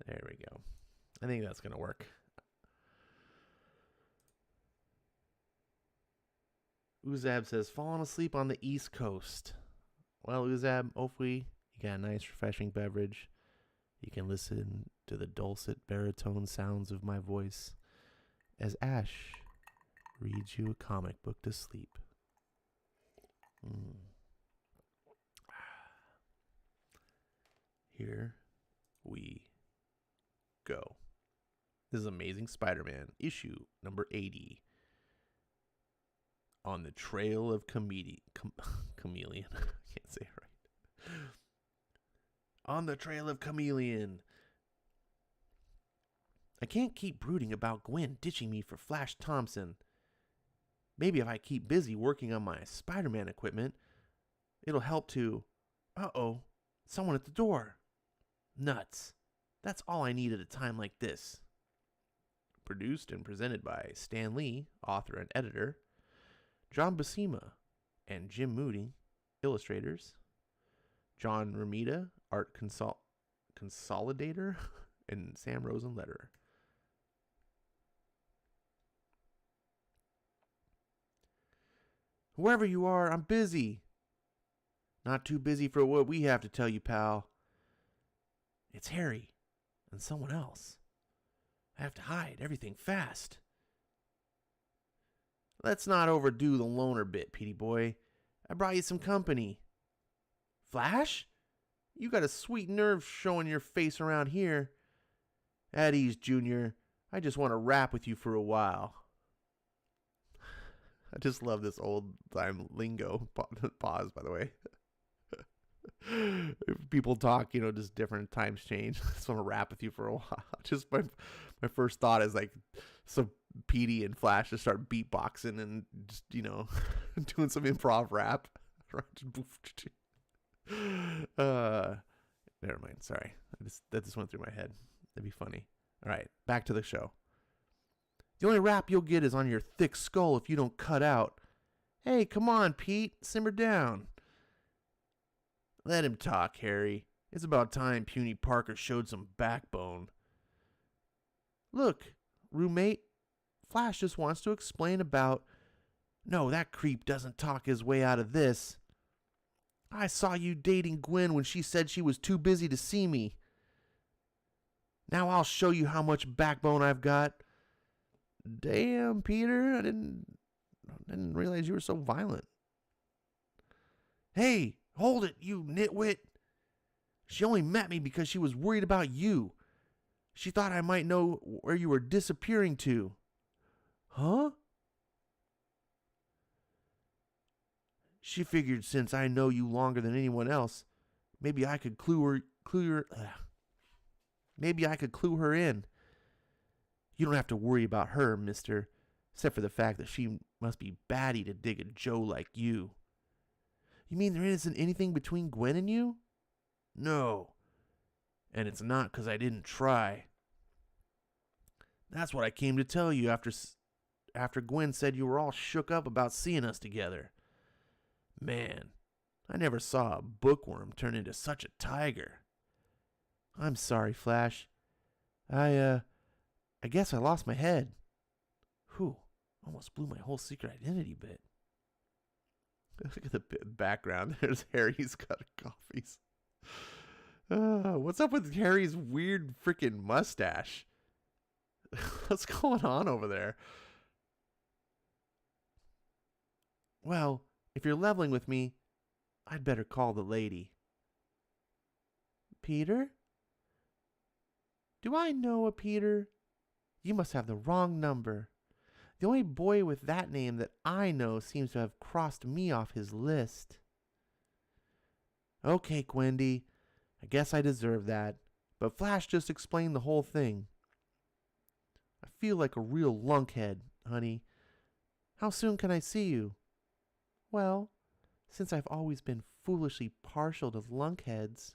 There we go. I think that's going to work. Uzab says, falling asleep on the East Coast. Well, Uzab, hopefully you got a nice refreshing beverage. You can listen to the dulcet baritone sounds of my voice as Ash reads you a comic book to sleep. Here we go. This is Amazing Spider-Man, issue number 80. On the Trail of Chameleon. I can't say it right. On the Trail of Chameleon. I can't keep brooding about Gwen ditching me for Flash Thompson. Maybe if I keep busy working on my Spider-Man equipment, it'll help to... Uh-oh, someone at the door. Nuts. That's all I need at a time like this. Produced and presented by Stan Lee, author and editor, John Buscema and Jim Moody, illustrators, John Romita, art consolidator, and Sam Rosen, letterer. Whoever you are, I'm busy. Not too busy for what we have to tell you, pal. It's Harry and someone else. I have to hide everything fast. Let's not overdo the loner bit, Petey boy. I brought you some company. Flash? You got a sweet nerve showing your face around here. At ease, Junior. I just want to rap with you for a while. I just love this old time lingo. Pause, by the way. People talk, just different times change. I just want to rap with you for a while. Just my first thought is like, so Petey and Flash just start beatboxing and just, doing some improv rap. Never mind. Sorry. That just went through my head. That'd be funny. All right. Back to the show. The only rap you'll get is on your thick skull if you don't cut out. Hey, come on, Pete. Simmer down. Let him talk, Harry. It's about time Puny Parker showed some backbone. Look, roommate. Flash just wants to explain about... No, that creep doesn't talk his way out of this. I saw you dating Gwen when she said she was too busy to see me. Now I'll show you how much backbone I've got. Damn, Peter, I didn't realize you were so violent. Hey, hold it, you nitwit. She only met me because she was worried about you. She thought I might know where you were disappearing to. Huh? She figured since I know you longer than anyone else, maybe I could clue her in. You don't have to worry about her, mister, except for the fact that she must be batty to dig a Joe like you. You mean there isn't anything between Gwen and you? No. And it's not because I didn't try. That's what I came to tell you after Gwen said you were all shook up about seeing us together. Man, I never saw a bookworm turn into such a tiger. I'm sorry, Flash. I guess I lost my head. Whew, almost blew my whole secret identity bit. Look at the background. There's Harry's got coffees. What's up with Harry's weird freaking mustache? What's going on over there? Well, if you're leveling with me, I'd better call the lady. Peter? Do I know a Peter? You must have the wrong number. The only boy with that name that I know seems to have crossed me off his list. Okay, Gwendy. I guess I deserve that. But Flash just explained the whole thing. I feel like a real lunkhead, honey. How soon can I see you? Well, since I've always been foolishly partial to lunkheads.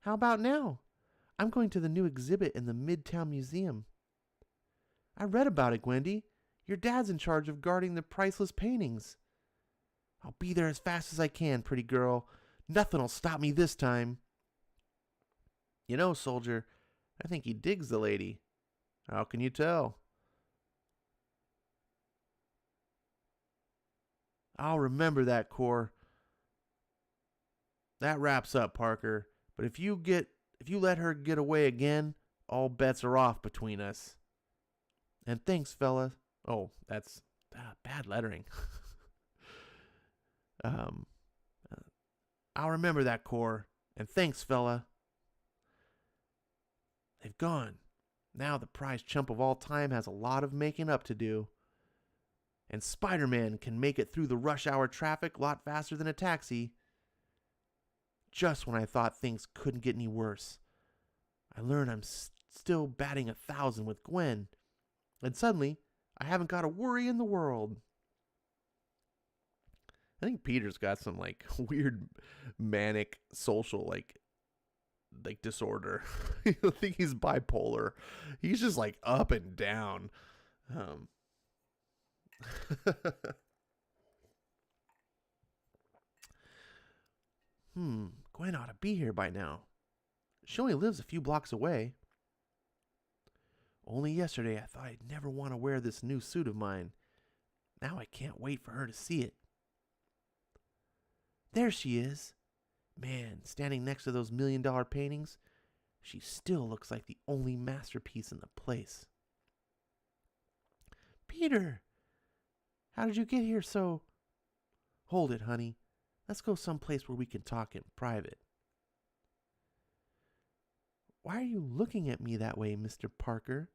How about now? I'm going to the new exhibit in the Midtown Museum. I read about it, Gwendy. Your dad's in charge of guarding the priceless paintings. I'll be there as fast as I can, pretty girl. Nothing'll stop me this time. You know, soldier, I think he digs the lady. How can you tell? I'll remember that, Core. That wraps up, Parker. But if you let her get away again, all bets are off between us. And thanks, fella. Oh, that's bad lettering. I'll remember that, Core. And thanks, fella. They've gone. Now the prize chump of all time has a lot of making up to do. And Spider-Man can make it through the rush hour traffic a lot faster than a taxi. Just when I thought things couldn't get any worse, I learned I'm still batting 1,000 with Gwen. And suddenly, I haven't got a worry in the world. I think Peter's got some weird manic social disorder. I think he's bipolar. He's just up and down. Gwen ought to be here by now. She only lives a few blocks away. Only yesterday I thought I'd never want to wear this new suit of mine. Now I can't wait for her to see it. There she is. Man, standing next to those $1 million paintings, she still looks like the only masterpiece in the place. Peter! How did you get here so... Hold it, honey. Let's go someplace where we can talk in private. Why are you looking at me that way, Mr. Parker?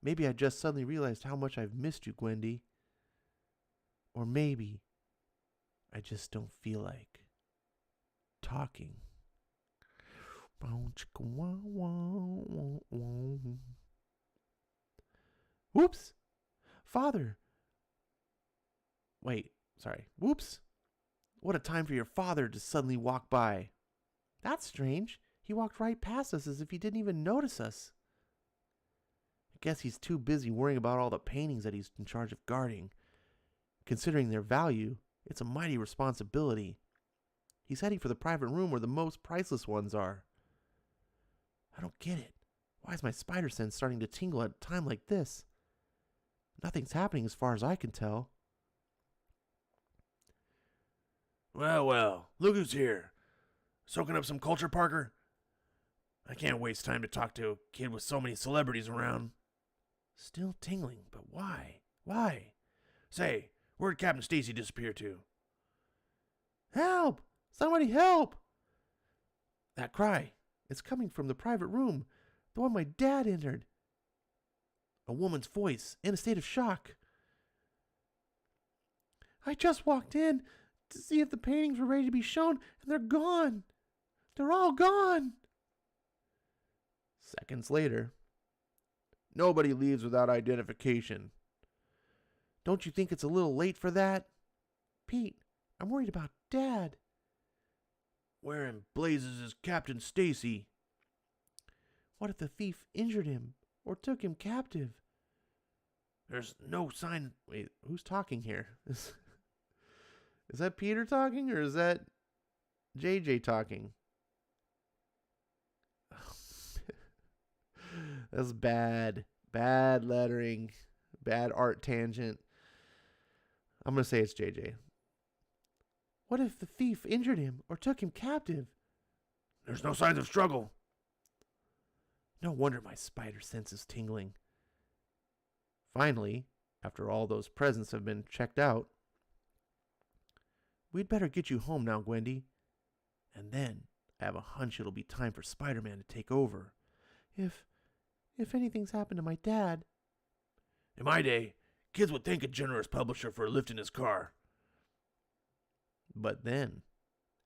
Maybe I just suddenly realized how much I've missed you, Gwendy. Or maybe I just don't feel like talking. Whoops! Father! Wait, sorry. Whoops! What a time for your father to suddenly walk by. That's strange. He walked right past us as if he didn't even notice us. I guess he's too busy worrying about all the paintings that he's in charge of guarding. Considering their value, it's a mighty responsibility. He's heading for the private room where the most priceless ones are. I don't get it. Why is my spider sense starting to tingle at a time like this? Nothing's happening as far as I can tell. Well, look who's here. Soaking up some culture, Parker? I can't waste time to talk to a kid with so many celebrities around. Still tingling, but why? Why? Say, where'd Captain Stacy disappear to? Help! Somebody help! That cry, it's coming from the private room, the one my dad entered. A woman's voice, in a state of shock. I just walked in to see if the paintings were ready to be shown, and they're gone. They're all gone. Seconds later. Nobody leaves without identification. Don't you think it's a little late for that? Pete, I'm worried about Dad. Where in blazes is Captain Stacy? What if the thief injured him or took him captive? There's no sign. Wait, who's talking here? Is that Peter talking or is that JJ talking? That's bad. Bad lettering. Bad art tangent. I'm going to say it's JJ. What if the thief injured him or took him captive? There's no signs of struggle. No wonder my spider sense is tingling. Finally, after all those presents have been checked out, we'd better get you home now, Gwendy. And then I have a hunch it'll be time for Spider-Man to take over. If anything's happened to my dad. In my day, kids would thank a generous publisher for lifting his car. But then,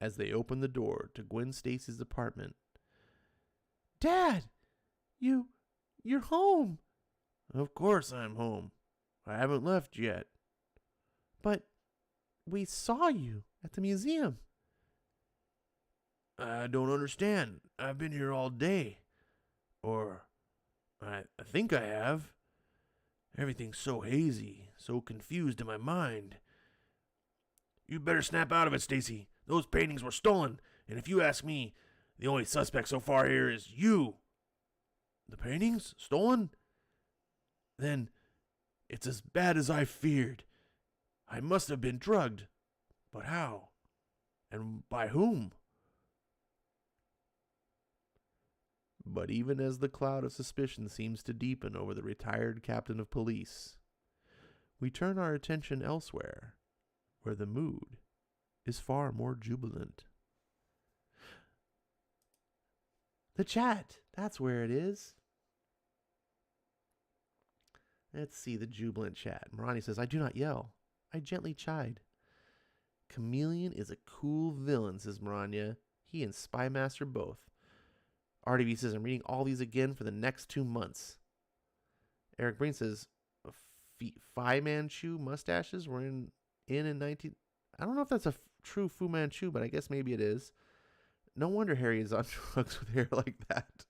as they opened the door to Gwen Stacy's apartment, Dad! You're home! Of course I'm home. I haven't left yet. But we saw you at the museum. I don't understand. I've been here all day. Or, I think I have. Everything's so hazy, so confused in my mind. You better snap out of it, Stacy. Those paintings were stolen, and if you ask me, the only suspect so far here is you. The paintings? Stolen? Then it's as bad as I feared. I must have been drugged. But how? And by whom? But even as the cloud of suspicion seems to deepen over the retired captain of police, we turn our attention elsewhere, where the mood is far more jubilant. The chat, that's where it is. Let's see the jubilant chat. Marani says, I do not yell. I gently chide. Chameleon is a cool villain, says Maranya. He and Spy Master both. RDV says, I'm reading all these again for the next 2 months. Eric Breen says, Fu Manchu mustaches were in 19... I don't know if that's a true Fu Manchu, but I guess maybe it is. No wonder Harry is on drugs with hair like that.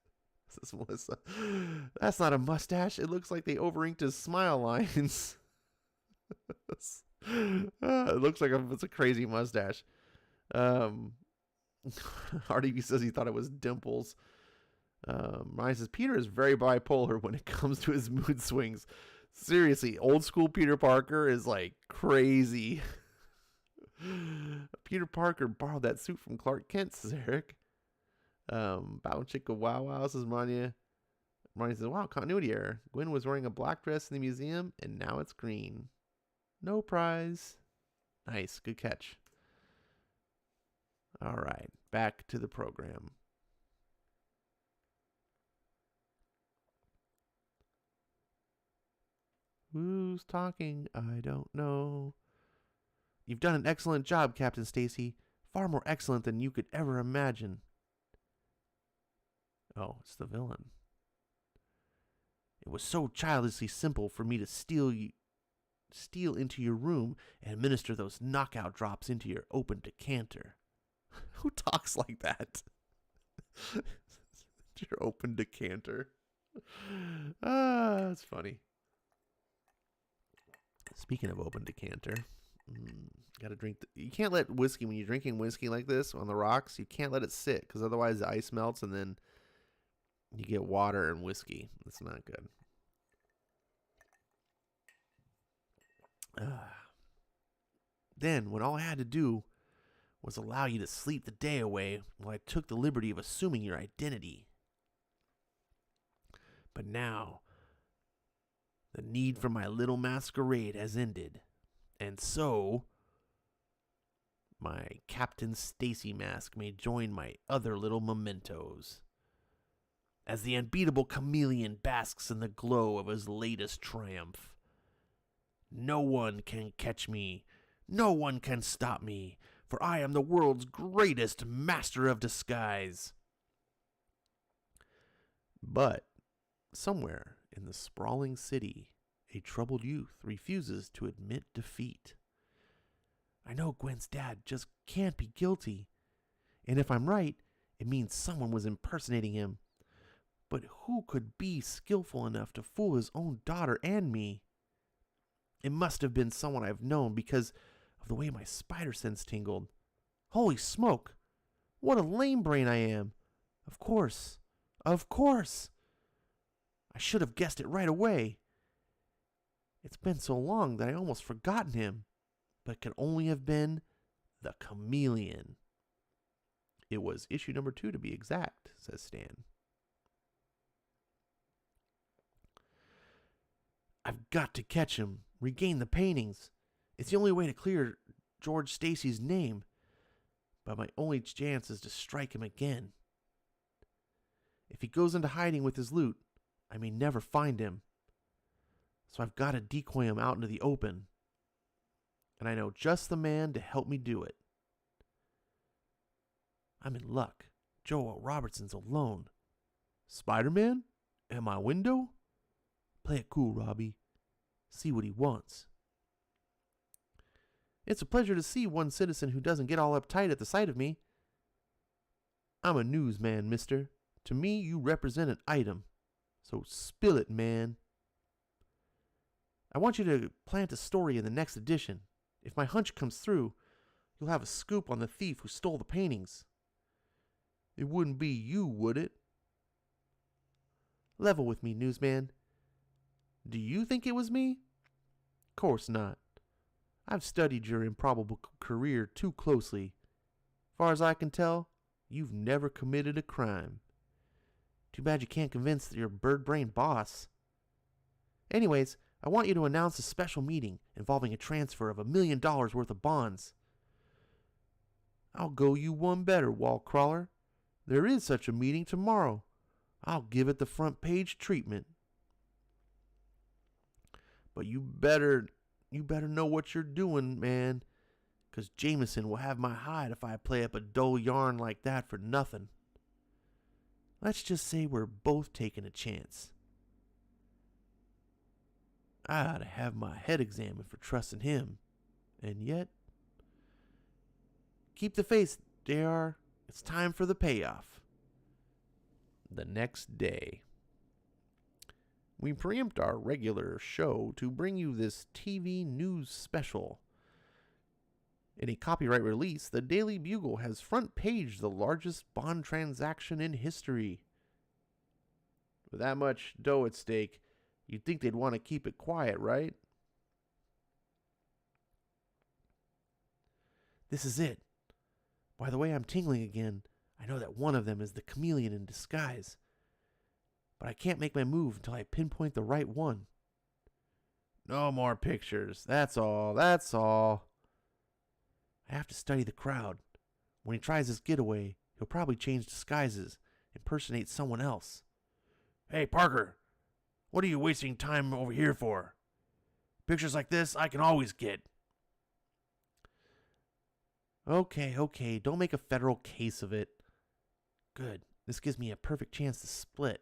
Says Melissa. That's not a mustache. It looks like they overinked his smile lines. It looks like it's a crazy mustache. RDV says he thought it was dimples. Ryan says Peter is very bipolar when it comes to his mood swings. Seriously, old school Peter Parker is like crazy. Peter Parker borrowed that suit from Clark Kent, says Eric. Bow Chicka Wow Wow, says Manya. Manya says, wow, continuity error. Gwen was wearing a black dress in the museum, and now it's green. No prize. Nice, good catch. All right, back to the program. Who's talking? I don't know. You've done an excellent job, Captain Stacy. Far more excellent than you could ever imagine. Oh, it's the villain. It was so childishly simple for me to steal into your room and administer those knockout drops into your open decanter. Who talks like that? Your open decanter. That's funny. Speaking of open decanter, gotta drink. You can't let whiskey, when you're drinking whiskey like this on the rocks, you can't let it sit, because otherwise the ice melts and then you get water and whiskey. That's not good. Then, when all I had to do was allow you to sleep the day away while I took the liberty of assuming your identity. But now, the need for my little masquerade has ended, and so my Captain Stacy mask may join my other little mementos. As the unbeatable chameleon basks in the glow of his latest triumph. No one can catch me. No one can stop me, for I am the world's greatest master of disguise. But somewhere in the sprawling city, a troubled youth refuses to admit defeat. I know Gwen's dad just can't be guilty, and if I'm right, it means someone was impersonating him. But who could be skillful enough to fool his own daughter and me? It must have been someone I've known because of the way my spider sense tingled. Holy smoke! What a lame brain I am! Of course! Of course! I should have guessed it right away. It's been so long that I almost forgotten him, but it could only have been the chameleon. It was issue number 2 to be exact, says Stan. I've got to catch him, regain the paintings. It's the only way to clear George Stacy's name. But my only chance is to strike him again. If he goes into hiding with his loot, I may never find him. So I've got to decoy him out into the open. And I know just the man to help me do it. I'm in luck. Joel Robertson's alone. Spider-Man? At my window? Play it cool, Robbie. See what he wants. It's a pleasure to see one citizen who doesn't get all uptight at the sight of me. I'm a newsman, mister. To me, you represent an item. So spill it, man. I want you to plant a story in the next edition. If my hunch comes through, you'll have a scoop on the thief who stole the paintings. It wouldn't be you, would it? Level with me, newsman. Do you think it was me? Course not. I've studied your improbable career too closely. Far as I can tell, you've never committed a crime. Too bad you can't convince your bird-brained boss. Anyways, I want you to announce a special meeting involving a transfer of $1 million worth of bonds. I'll go you one better, wall crawler. There is such a meeting tomorrow. I'll give it the front page treatment. But you better know what you're doing, man, 'cause Jameson will have my hide if I play up a dull yarn like that for nothing. Let's just say we're both taking a chance. I ought to have my head examined for trusting him. And yet, keep the faith, JR. It's time for the payoff. The next day. We preempt our regular show to bring you this TV news special. In a copyright release, the Daily Bugle has front page the largest bond transaction in history. With that much dough at stake, you'd think they'd want to keep it quiet, right? This is it. By the way I'm tingling again, I know that one of them is the chameleon in disguise. But I can't make my move until I pinpoint the right one. No more pictures. That's all. That's all. I have to study the crowd. When he tries his getaway, he'll probably change disguises, impersonate someone else. Hey, Parker, what are you wasting time over here for? Pictures like this I can always get. Okay, don't make a federal case of it. Good, this gives me a perfect chance to split.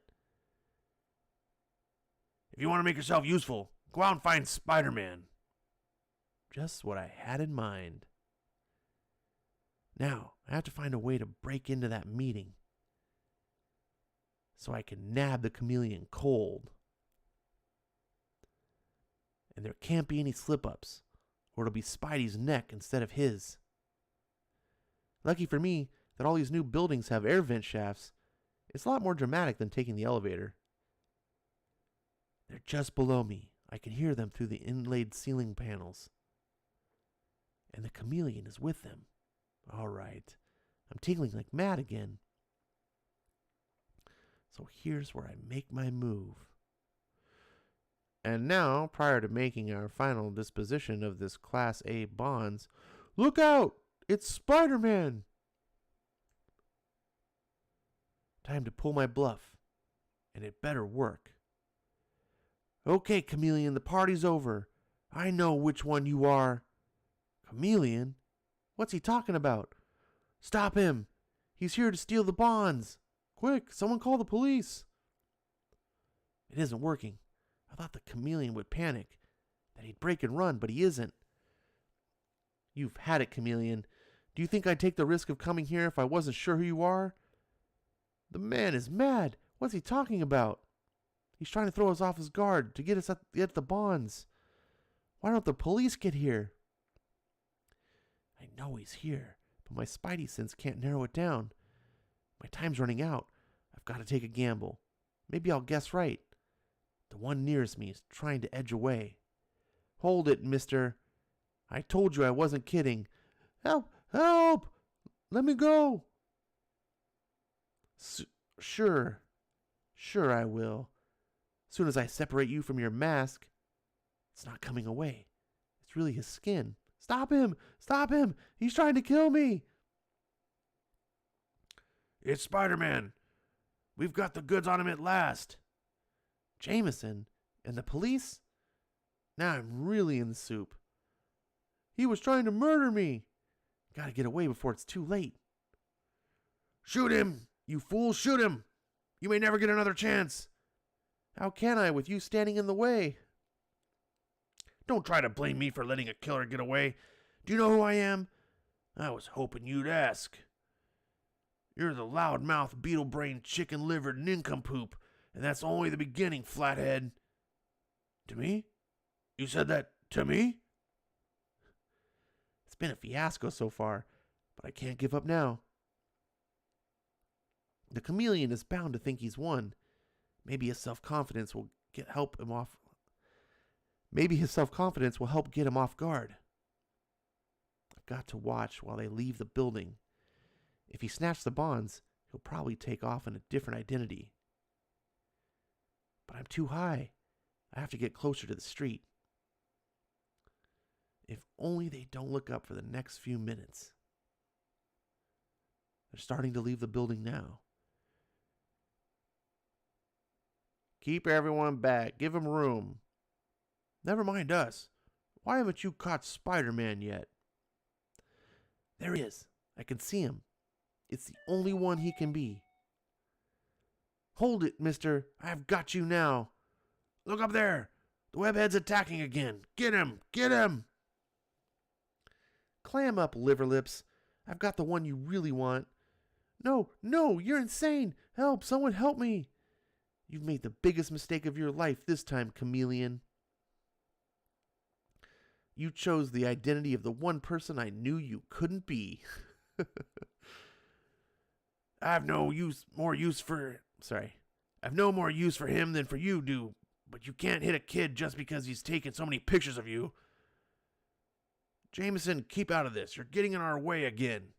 If you want to make yourself useful, go out and find Spider-Man. Just what I had in mind. Now, I have to find a way to break into that meeting so I can nab the chameleon cold. And there can't be any slip-ups, or it'll be Spidey's neck instead of his. Lucky for me that all these new buildings have air vent shafts. It's a lot more dramatic than taking the elevator. They're just below me. I can hear them through the inlaid ceiling panels. And the chameleon is with them. All right. I'm tingling like mad again. So here's where I make my move. And now, prior to making our final disposition of this Class A bonds, look out! It's Spider-Man! Time to pull my bluff. And it better work. Okay, Chameleon, the party's over. I know which one you are. Chameleon? What's he talking about? Stop him! He's here to steal the bonds! Quick, someone call the police! It isn't working. I thought the chameleon would panic, that he'd break and run, but he isn't. You've had it, Chameleon. Do you think I'd take the risk of coming here if I wasn't sure who you are? The man is mad. What's he talking about? He's trying to throw us off his guard to get us at the bonds. Why don't the police get here? I know he's here, but my spidey sense can't narrow it down. My time's running out. I've got to take a gamble. Maybe I'll guess right. The one nearest me is trying to edge away. Hold it, mister. I told you I wasn't kidding. Help! Help! Let me go! Sure I will. Soon as I separate you from your mask. It's not coming away. It's really his skin. Stop him! Stop him! He's trying to kill me! It's Spider-Man. We've got the goods on him at last. Jameson? And the police? Now I'm really in the soup. He was trying to murder me. Gotta get away before it's too late. Shoot him! You fool, shoot him! You may never get another chance. How can I with you standing in the way? Don't try to blame me for letting a killer get away. Do you know who I am? I was hoping you'd ask. You're the loudmouth, beetle-brained, chicken-livered nincompoop, and that's only the beginning, flathead. To me? You said that to me? It's been a fiasco so far, but I can't give up now. The chameleon is bound to think he's won. Maybe his self-confidence will help him off get him off guard. I've got to watch while they leave the building. If he snatched the bonds, he'll probably take off in a different identity. But I'm too high. I have to get closer to the street. If only they don't look up for the next few minutes. They're starting to leave the building now. Keep everyone back. Give them room. Never mind us. Why haven't you caught Spider-Man yet? There he is. I can see him. It's the only one he can be. Hold it, mister. I've got you now. Look up there. The webhead's attacking again. Get him! Get him! Clam up, liverlips. I've got the one you really want. No, you're insane. Help, someone help me. You've made the biggest mistake of your life this time, chameleon. You chose the identity of the one person I knew you couldn't be. I've no more use for him than for you do, but you can't hit a kid just because he's taken so many pictures of you. Jameson, keep out of this. You're getting in our way again.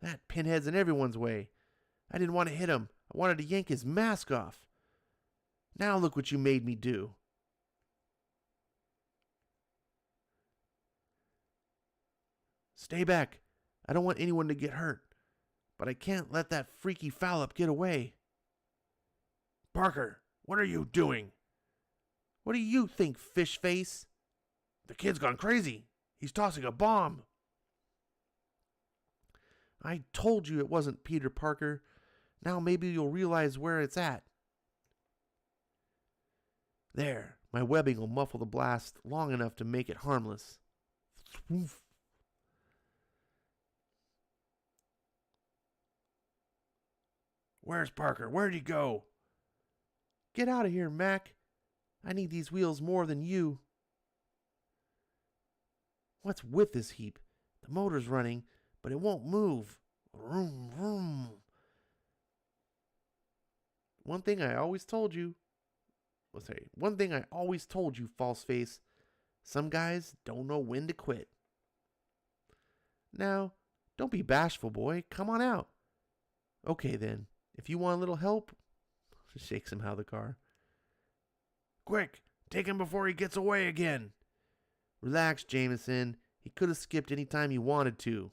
That pinhead's in everyone's way. I didn't want to hit him. I wanted to yank his mask off. Now look what you made me do. Stay back. I don't want anyone to get hurt. But I can't let that freaky foul-up get away. Parker, what are you doing? What do you think, fish face? The kid's gone crazy. He's tossing a bomb. I told you it wasn't Peter Parker. Now maybe you'll realize where it's at. There, my webbing will muffle the blast long enough to make it harmless. Swoof. Where's Parker? Where'd he go? Get out of here, Mac. I need these wheels more than you. What's with this heap? The motor's running, but it won't move. Vroom, vroom. One thing I always told you, false face. Some guys don't know when to quit. Now, don't be bashful, boy. Come on out. Okay, then. If you want a little help, shakes him out of the car. Quick, take him before he gets away again. Relax, Jameson. He could have skipped any time he wanted to.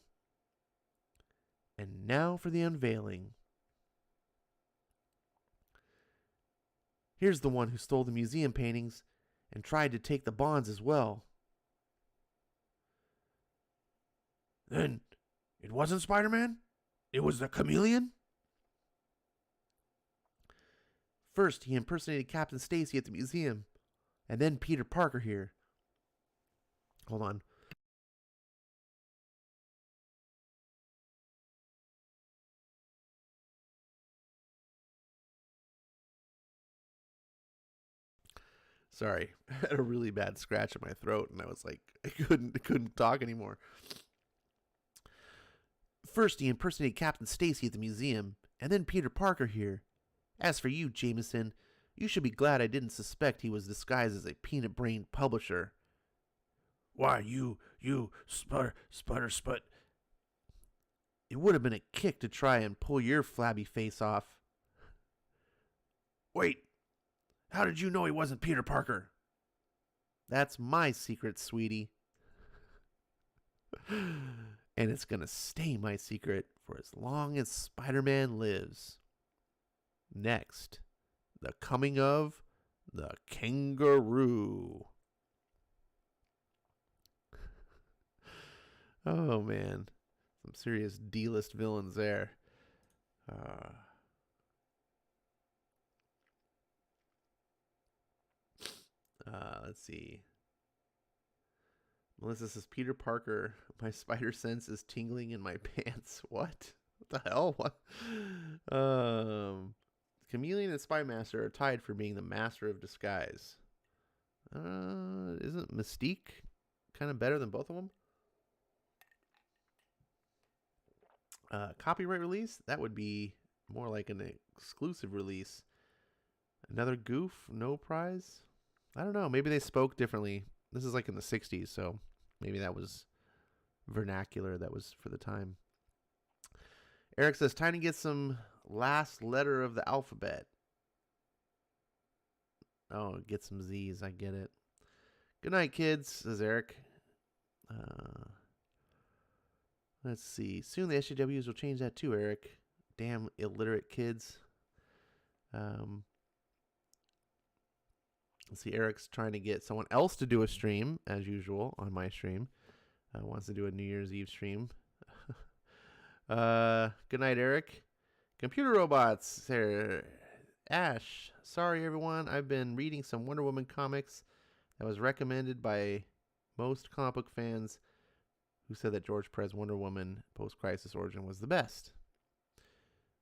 And now for the unveiling. Here's the one who stole the museum paintings and tried to take the bonds as well. Then, it wasn't Spider-Man? It was the chameleon? First, he impersonated Captain Stacy at the museum, and then Peter Parker here. Hold on. Sorry, I had a really bad scratch in my throat, and I was like, I couldn't talk anymore. First, he impersonated Captain Stacy at the museum, and then Peter Parker here. As for you, Jameson, you should be glad I didn't suspect he was disguised as a peanut-brained publisher. Why, you, sputter. It would have been a kick to try and pull your flabby face off. Wait, how did you know he wasn't Peter Parker? That's my secret, sweetie. And it's gonna stay my secret for as long as Spider-Man lives. Next, the coming of the kangaroo. Oh, man. Some serious D-list villains there. Let's see. Melissa says, Peter Parker, my spider sense is tingling in my pants. What? What the hell? What? Chameleon and Spy Master are tied for being the master of disguise. Isn't Mystique kind of better than both of them? Copyright release? That would be more like an exclusive release. Another goof? No prize? I don't know. Maybe they spoke differently. This is like in the 60s, so maybe that was vernacular. That was for the time. Eric says, time to get some last letter of the alphabet. Oh, get some Z's. I get it. Good night, kids, says Eric. Let's see. Soon the SJWs will change that too, Eric. Damn illiterate kids. Let's see. Eric's trying to get someone else to do a stream, as usual, on my stream. Wants to do a New Year's Eve stream. Good night, Eric. Computer robots. There. Ash. Sorry, everyone. I've been reading some Wonder Woman comics that was recommended by most comic book fans who said that George Perez Wonder Woman post-crisis origin was the best.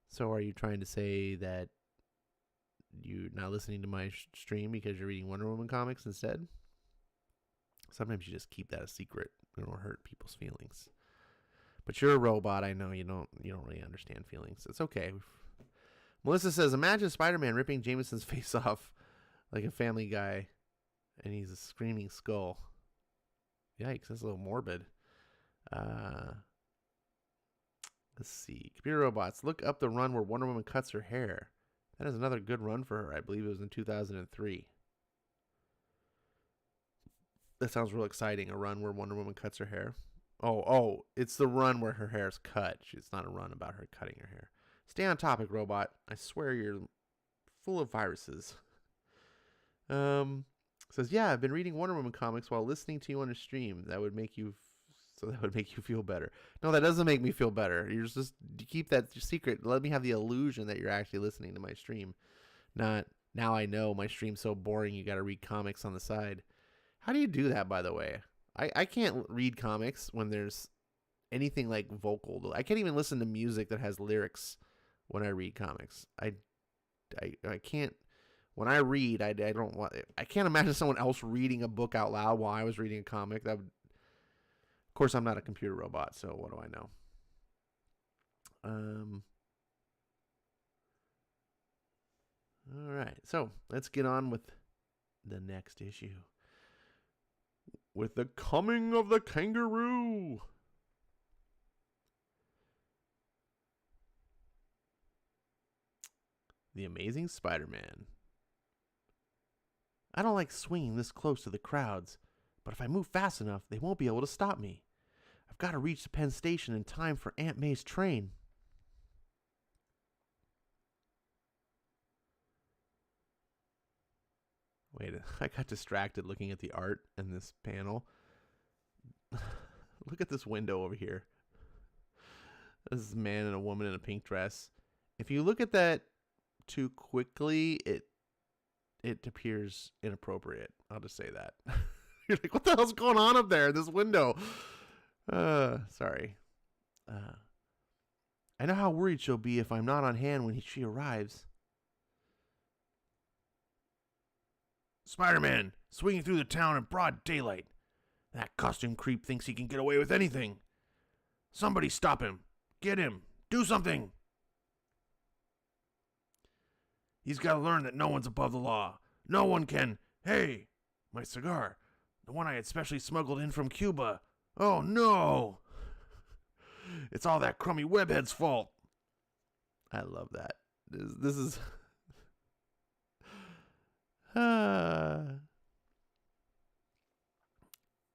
So are you trying to say that you're not listening to my stream because you're reading Wonder Woman comics instead? Sometimes you just keep that a secret. It don't hurt people's feelings. But you're a robot. I know you don't really understand feelings. It's okay. Melissa says, imagine Spider-Man ripping Jameson's face off like a Family Guy, and he's a screaming skull. Yikes, that's a little morbid. Let's see. Computer robots, look up the run where Wonder Woman cuts her hair. That is another good run for her. I believe it was in 2003. That sounds real exciting, a run where Wonder Woman cuts her hair. Oh, it's the run where her hair's cut. It's not a run about her cutting her hair. Stay on topic, robot. I swear you're full of viruses. Says, yeah, I've been reading Wonder Woman comics while listening to you on a stream. That would make you So that would make you feel better. No, that doesn't make me feel better. You keep that secret. Let me have the illusion that you're actually listening to my stream. Not, now I know my stream's so boring you got to read comics on the side. How do you do that, by the way? I can't read comics when there's anything like vocal. I can't even listen to music that has lyrics when I read comics. I can't. When I read, I don't want. I can't imagine someone else reading a book out loud while I was reading a comic. That would. Of course, I'm not a computer robot, so what do I know? All right, so let's get on with the next issue. With the coming of the kangaroo. The Amazing Spider-Man. I don't like swinging this close to the crowds, but if I move fast enough, they won't be able to stop me. I've got to reach the Penn Station in time for Aunt May's train. Wait, I got distracted looking at the art in this panel. Look at this window over here. This is a man and a woman in a pink dress. If you look at that too quickly, it appears inappropriate. I'll just say that. You're like, what the hell's going on up there in this window? Sorry. I know how worried she'll be if I'm not on hand when she arrives. Spider-Man, swinging through the town in broad daylight. That costume creep thinks he can get away with anything. Somebody stop him. Get him. Do something. He's got to learn that no one's above the law. No one can. Hey, my cigar. The one I had specially smuggled in from Cuba. Oh, no. It's all that crummy webhead's fault. I love that. This is...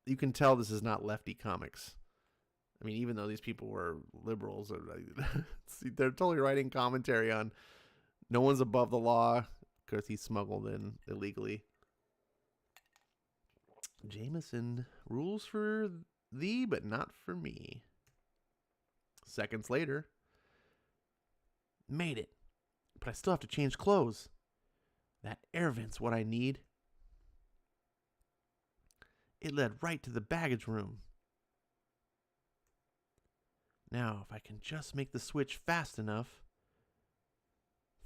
You can tell this is not lefty comics. I mean, even though these people were liberals, they're totally writing commentary on no one's above the law because he smuggled in illegally. Jameson, rules for thee, but not for me. Seconds later. Made it. But I still have to change clothes. That air vent's what I need. It led right to the baggage room. Now, if I can just make the switch fast enough.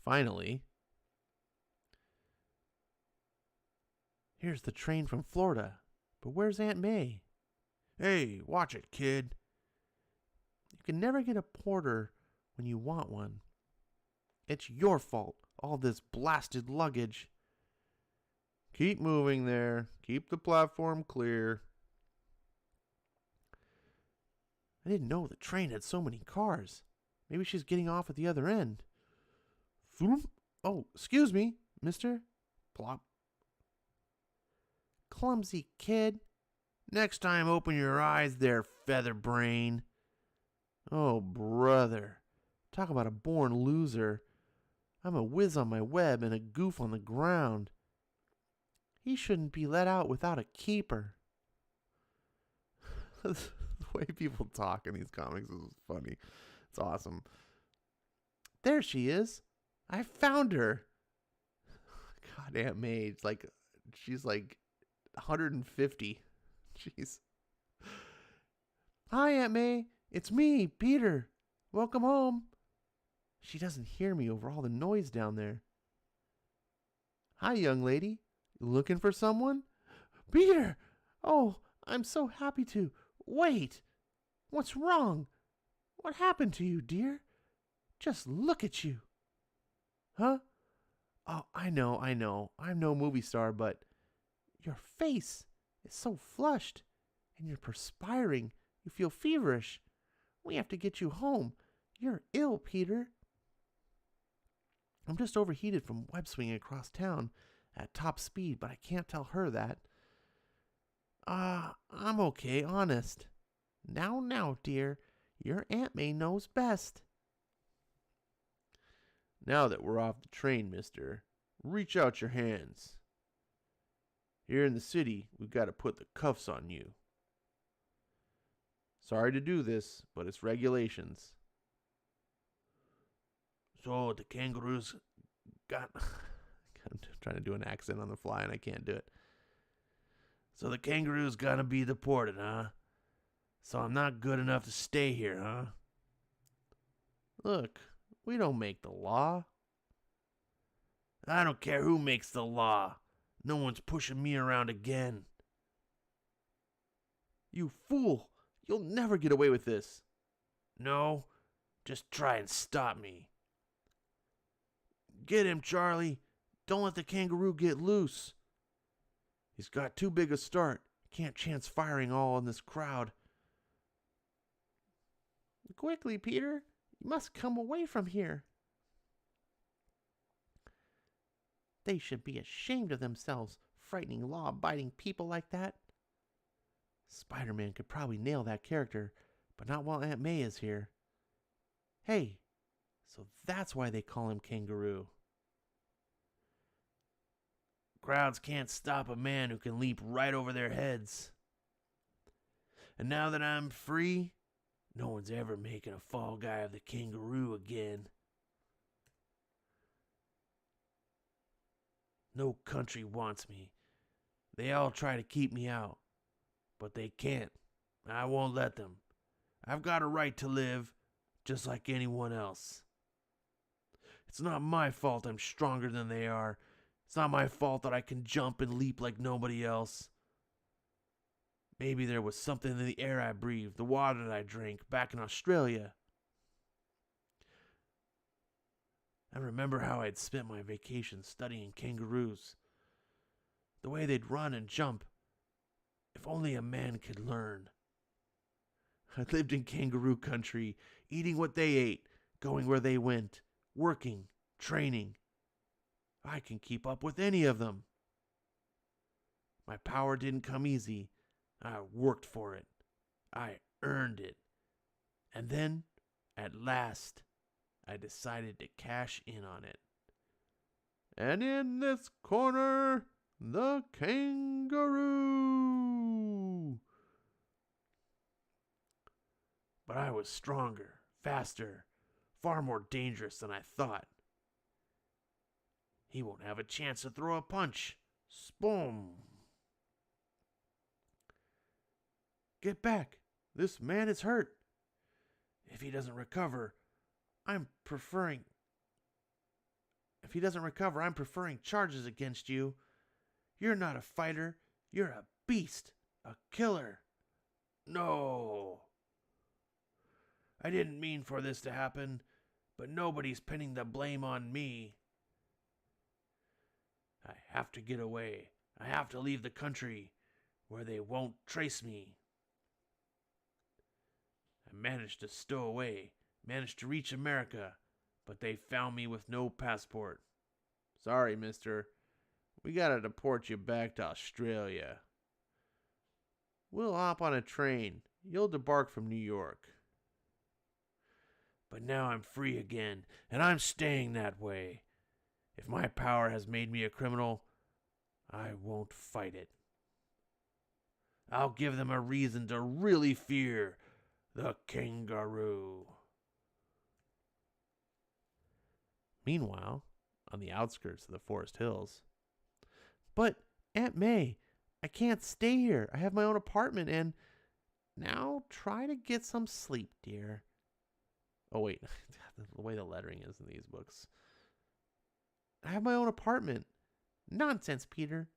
Finally. Here's the train from Florida. But where's Aunt May? Hey, watch it, kid. You can never get a porter when you want one. It's your fault, all this blasted luggage. Keep moving there. Keep the platform clear. I didn't know the train had so many cars. Maybe she's getting off at the other end. Oh, excuse me, mister. Plop. Clumsy kid. Next time, open your eyes there, feather brain. Oh, brother. Talk about a born loser. I'm a whiz on my web and a goof on the ground. He shouldn't be let out without a keeper. The way people talk in these comics is funny. It's awesome. There she is. I found her. God, Aunt May, she's like 150. Jeez. Hi, Aunt May. It's me, Peter. Welcome home. She doesn't hear me over all the noise down there. Hi, young lady. Looking for someone? Peter! Oh, I'm so happy to. Wait! What's wrong? What happened to you, dear? Just look at you. Huh? Oh, I know. I'm no movie star, but your face is so flushed, and you're perspiring. You feel feverish. We have to get you home. You're ill, Peter. I'm just overheated from web swinging across town at top speed, but I can't tell her that. I'm okay, honest. Now, dear, your Aunt May knows best. Now that we're off the train, mister, reach out your hands. Here in the city, we've got to put the cuffs on you. Sorry to do this, but it's regulations. So the kangaroos got... I'm trying to do an accent on the fly and I can't do it. So the kangaroos gotta be deported, huh? So I'm not good enough to stay here, huh? Look, we don't make the law. I don't care who makes the law. No one's pushing me around again. You fool! You'll never get away with this. No, just try and stop me. Get him, Charlie. Don't let the kangaroo get loose. He's got too big a start. Can't chance firing all on this crowd. Quickly, Peter. You must come away from here. They should be ashamed of themselves, frightening law-abiding people like that. Spider-Man could probably nail that character, but not while Aunt May is here. Hey, so that's why they call him Kangaroo. Crowds can't stop a man who can leap right over their heads. And now that I'm free, no one's ever making a fall guy of the kangaroo again. No country wants me. They all try to keep me out, but they can't. I won't let them. I've got a right to live, just like anyone else. It's not my fault I'm stronger than they are. It's not my fault that I can jump and leap like nobody else. Maybe there was something in the air I breathed, the water that I drank back in Australia. I remember how I'd spent my vacation studying kangaroos. The way they'd run and jump. If only a man could learn. I lived in kangaroo country, eating what they ate, going where they went, working, training. I can keep up with any of them. My power didn't come easy. I worked for it. I earned it. And then, at last, I decided to cash in on it. And in this corner, the kangaroo. But I was stronger, faster, far more dangerous than I thought. He won't have a chance to throw a punch. Spoom. Get back. This man is hurt. If he doesn't recover, I'm preferring charges against you. You're not a fighter. You're a beast. A killer. No. I didn't mean for this to happen, but nobody's pinning the blame on me. I have to get away. I have to leave the country where they won't trace me. I managed to stow away, managed to reach America, but they found me with no passport. Sorry, mister. We gotta deport you back to Australia. We'll hop on a train. You'll debark from New York. But now I'm free again, and I'm staying that way. If my power has made me a criminal, I won't fight it. I'll give them a reason to really fear the kangaroo. Meanwhile, on the outskirts of the Forest Hills. But, Aunt May, I can't stay here. I have my own apartment and... Now try to get some sleep, dear. Oh, wait. The way the lettering is in these books. I have my own apartment. Nonsense, Peter.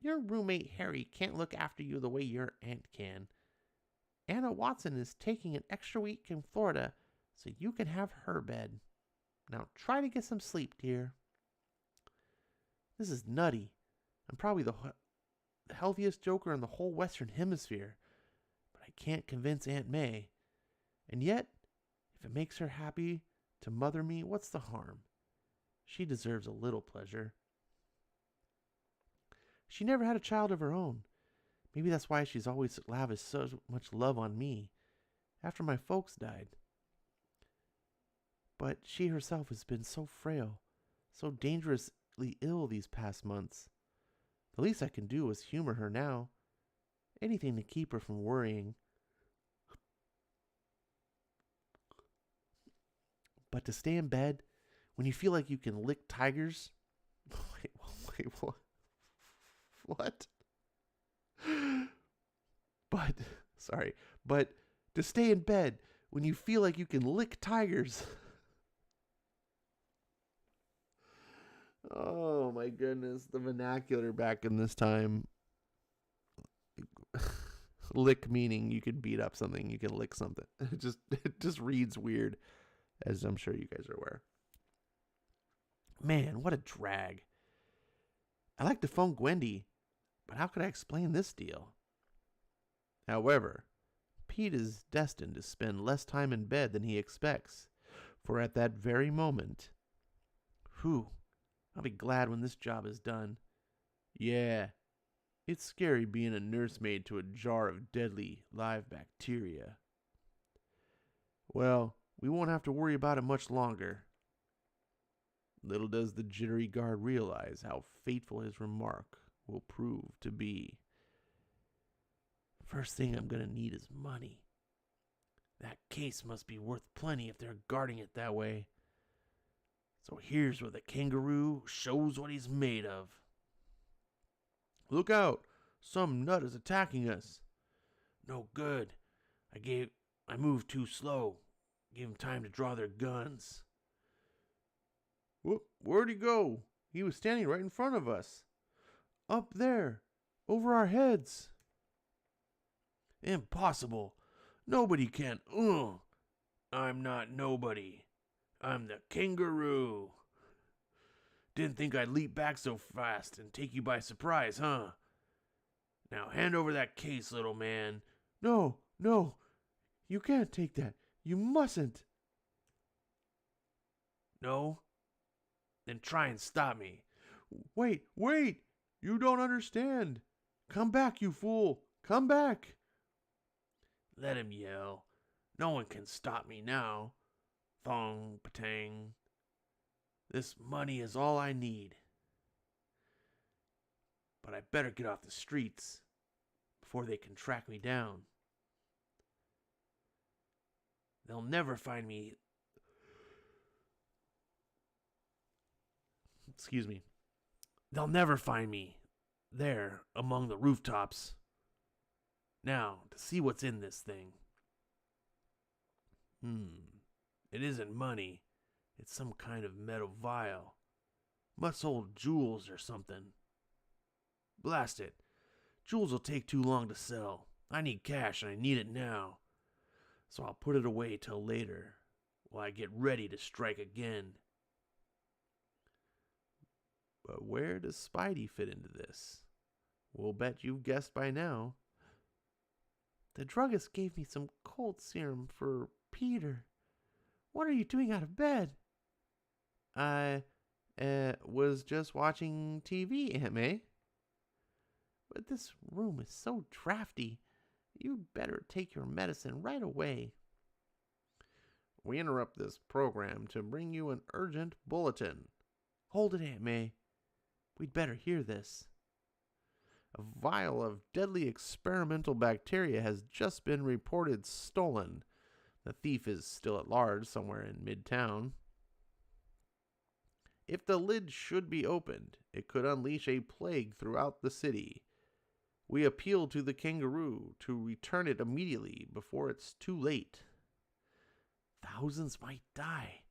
Your roommate Harry can't look after you the way your aunt can. Anna Watson is taking an extra week in Florida, so you can have her bed. Now try to get some sleep, dear. This is nutty. I'm probably the healthiest joker in the whole Western Hemisphere, but I can't convince Aunt May. And yet, if it makes her happy to mother me, what's the harm? She deserves a little pleasure. She never had a child of her own. Maybe that's why she's always lavished so much love on me after my folks died. But she herself has been so frail, so dangerously ill these past months. The least I can do is humor her now. Anything to keep her from worrying. But to stay in bed when you feel like you can lick tigers. Wait, what? What? But to stay in bed when you feel like you can lick tigers. Oh my goodness, the vernacular back in this time. Lick meaning you could beat up something, you can lick something. It just reads weird, as I'm sure you guys are aware. Man, what a drag. I like to phone Gwendy, but how could I explain this deal? However, Pete is destined to spend less time in bed than he expects, for at that very moment, I'll be glad when this job is done. Yeah, it's scary being a nursemaid to a jar of deadly live bacteria. Well, we won't have to worry about it much longer. Little does the jittery guard realize how fateful his remark will prove to be. First thing I'm going to need is money. That case must be worth plenty if they're guarding it that way. So here's where the kangaroo shows what he's made of. Look out! Some nut is attacking us. No good. I moved too slow. Gave them time to draw their guns. Where'd he go? He was standing right in front of us. Up there. Over our heads. Impossible. Nobody can. I'm not nobody. I'm the kangaroo. Didn't think I'd leap back so fast and take you by surprise, huh? Now hand over that case, little man. No. You can't take that. You mustn't. No? Then try and stop me. Wait. You don't understand. Come back, you fool. Come back. Let him yell. No one can stop me now. Thong, patang. This money is all I need. But I better get off the streets before they can track me down. They'll never find me. They'll never find me there among the rooftops. Now, to see what's in this thing. It isn't money. It's some kind of metal vial. Must hold jewels or something. Blast it. Jewels will take too long to sell. I need cash and I need it now. So I'll put it away till later, while I get ready to strike again. But where does Spidey fit into this? We'll bet you've guessed by now. The druggist gave me some cold serum for Peter. What are you doing out of bed? I was just watching TV, Aunt May. But this room is so drafty. You'd better take your medicine right away. We interrupt this program to bring you an urgent bulletin. Hold it, Aunt May. We'd better hear this. A vial of deadly experimental bacteria has just been reported stolen. The thief is still at large somewhere in Midtown. If the lid should be opened, it could unleash a plague throughout the city. We appeal to the kangaroo to return it immediately before it's too late. Thousands might die.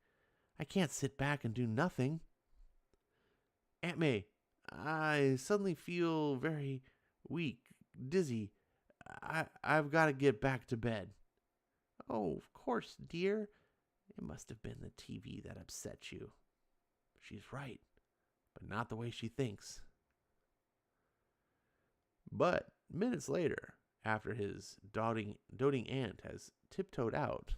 I can't sit back and do nothing. Aunt May, I suddenly feel very weak, dizzy. I've got to get back to bed. Oh, of course, dear. It must have been the TV that upset you. She's right, but not the way she thinks. But minutes later, after his doting aunt has tiptoed out,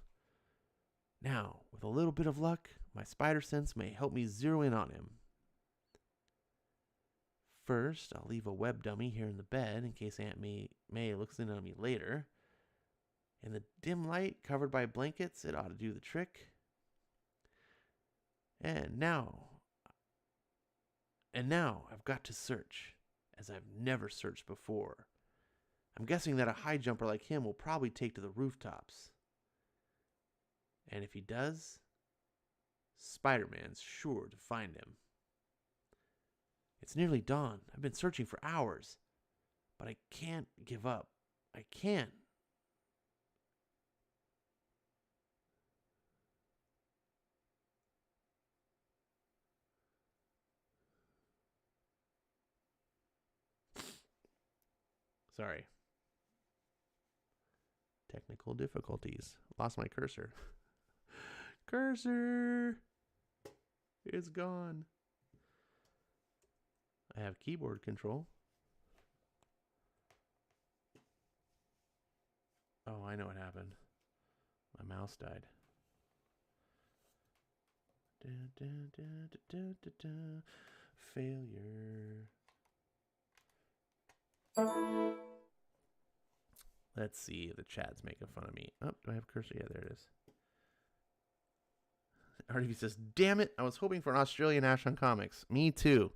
now, with a little bit of luck, my spider sense may help me zero in on him. First, I'll leave a web dummy here in the bed in case Aunt May looks in on me later. In the dim light, covered by blankets, it ought to do the trick. And now I've got to search, as I've never searched before. I'm guessing that a high jumper like him will probably take to the rooftops. And if he does, Spider-Man's sure to find him. It's nearly dawn. I've been searching for hours. But I can't give up. I can't. Sorry. Technical difficulties. Lost my cursor. Cursor! It's gone. I have keyboard control. Oh, I know what happened. My mouse died. Failure. Let's see if the chat's making fun of me. Oh, do I have a cursor? Yeah, there it is. RDV says, damn it, I was hoping for an Australian Ash on Comics. Me too.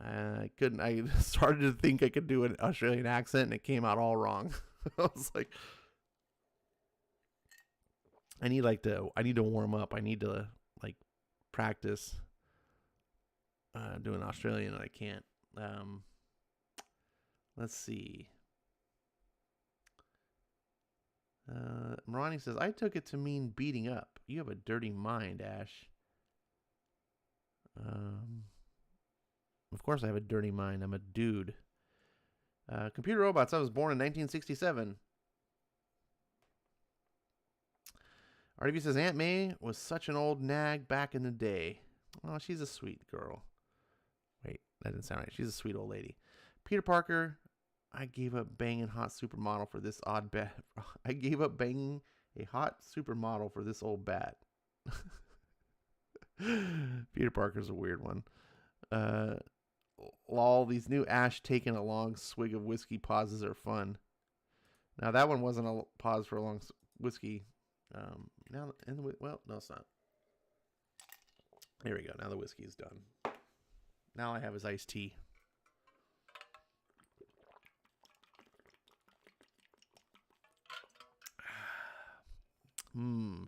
I couldn't. I started to think I could do an Australian accent, and it came out all wrong. I was like, I need to warm up. I need to like practice doing Australian, and I can't. Let's see. Marani says, I took it to mean beating up. You have a dirty mind, Ash. Of course I have a dirty mind. I'm a dude. Computer Robots, I was born in 1967. RDV says, Aunt May was such an old nag back in the day. Oh, she's a sweet girl. Wait, that didn't sound right. She's a sweet old lady. Peter Parker, I gave up banging hot supermodel for this odd bat. I gave up banging a hot supermodel for this old bat. Peter Parker's a weird one. Lol, these new Ash taking a long swig of whiskey pauses are fun. Now that one wasn't a pause for a long whiskey. No, it's not. There we go. Now the whiskey's done. Now I have his iced tea.